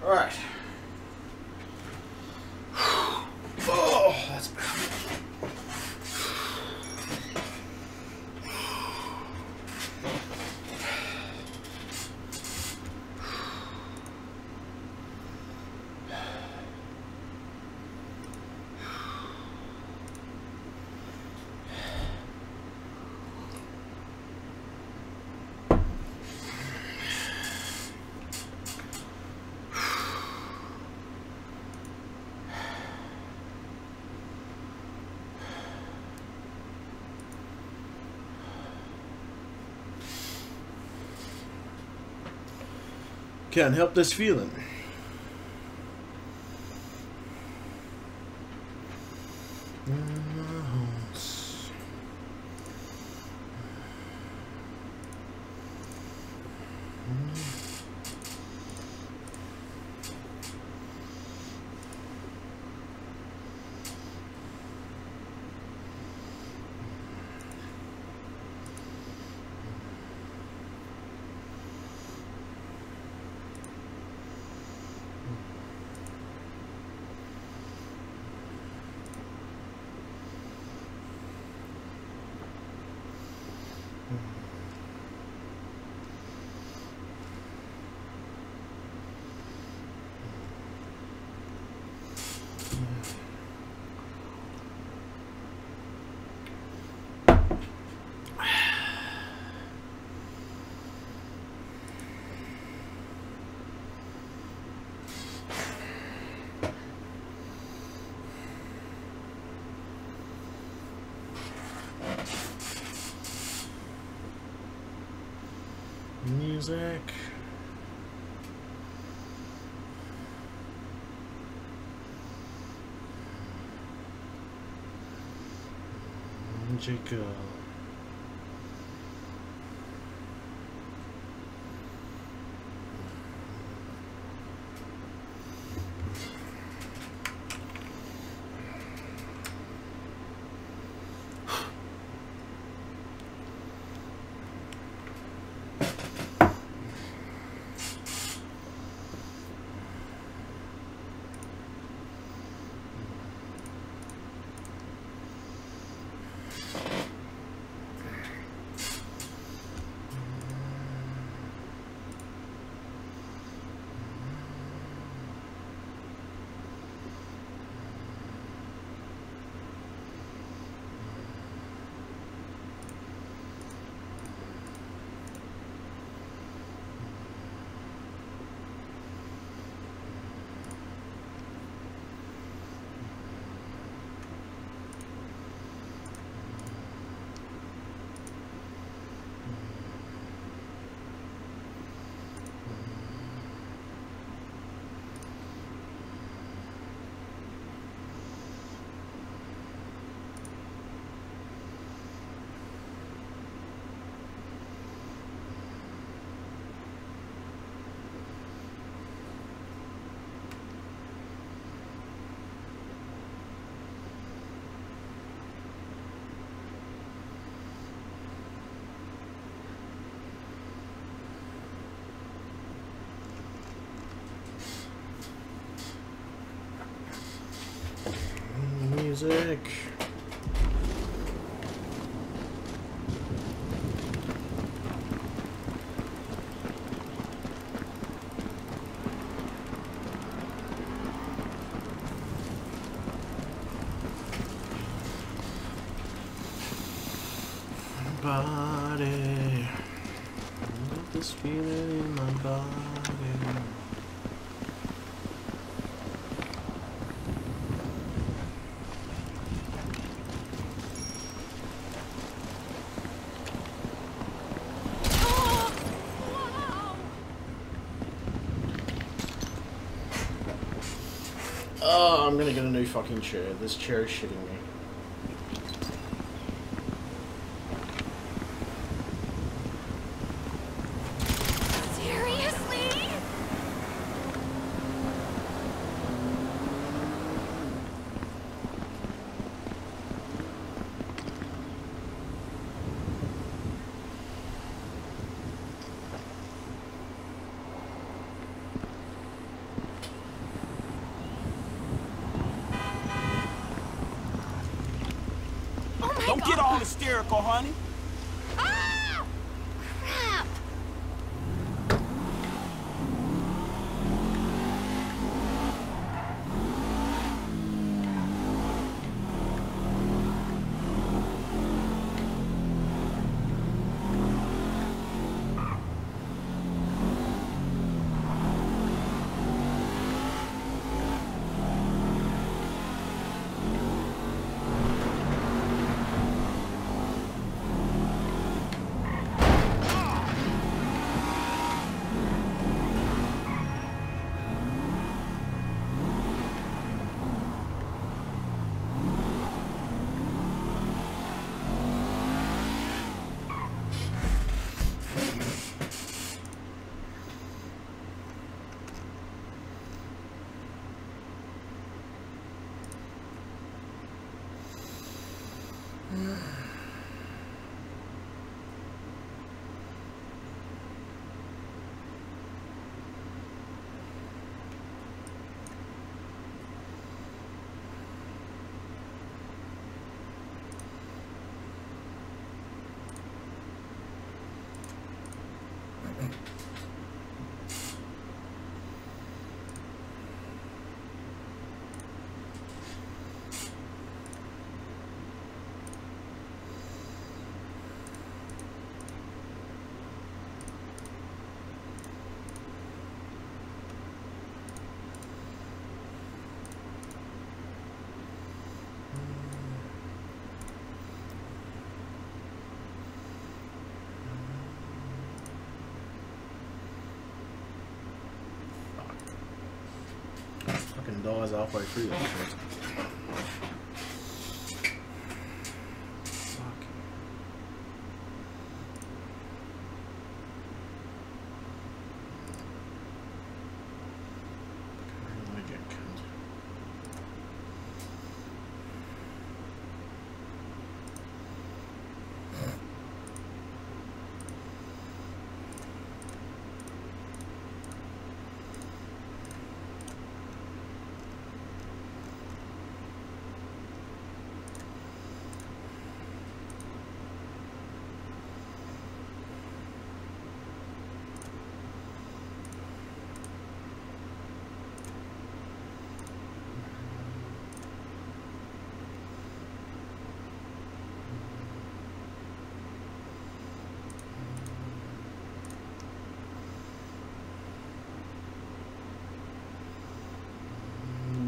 Alright. Oh, that's bad. Can't help this feeling. Music. Magical. Music. Body. Got this feeling in my body. Oh, I'm gonna get a new fucking chair. This chair is shitting me. Seriously? Oh my Don't God. get all hysterical, honey. Ah! Crap! Fucking dies halfway through that shit. Fuck. Magic cunt.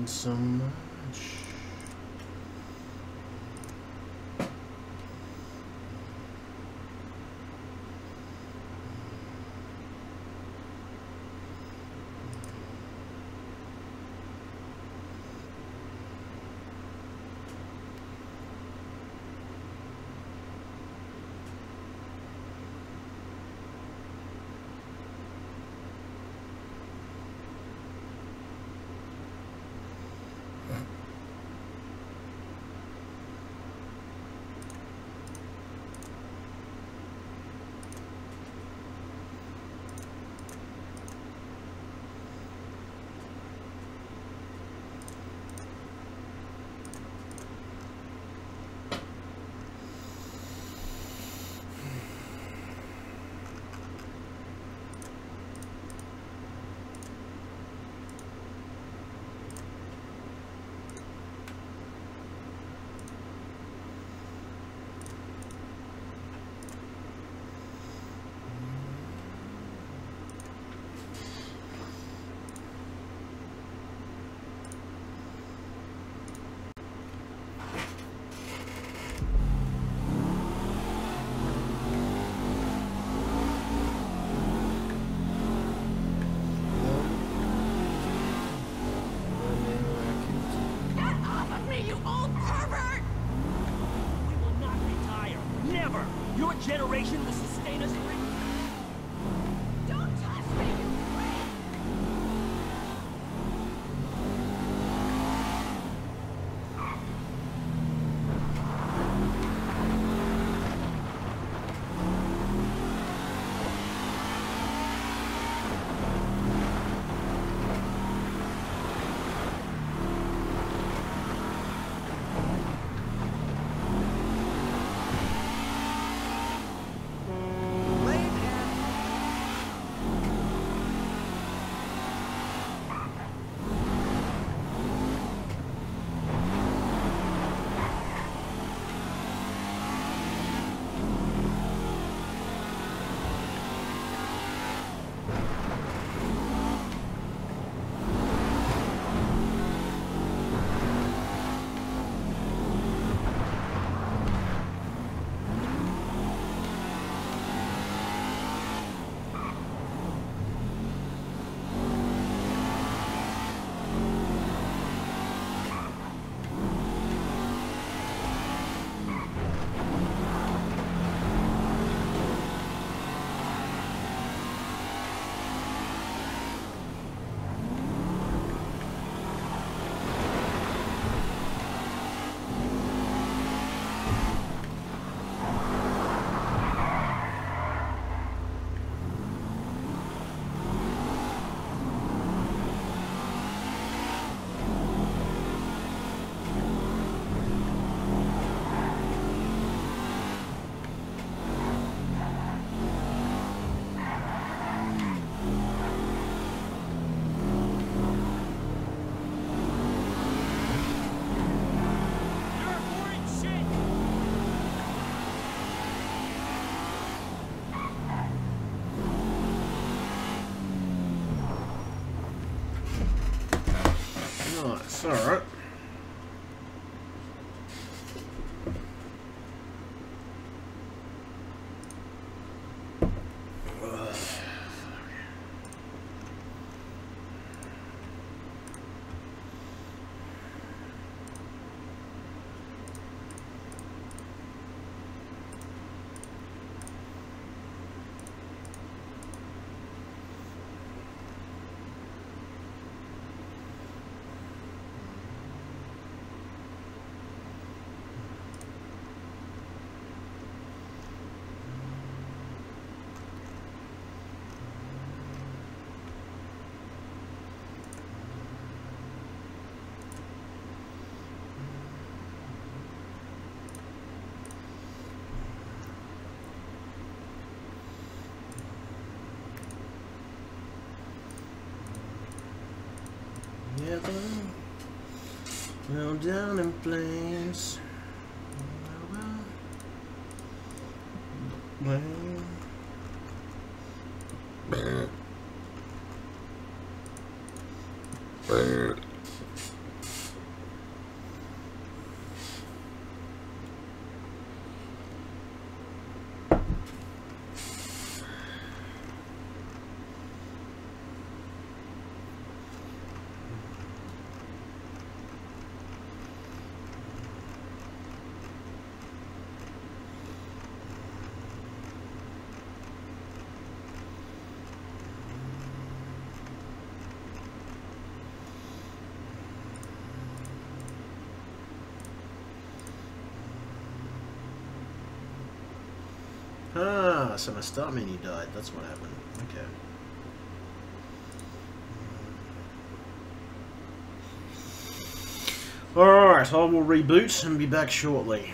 So much. Your generation will sustain us. Don't touch me, you freak! It's alright. Well, down in flames. Well. Ah, so my start menu died. That's what happened. Okay. Alright, I will reboot and be back shortly.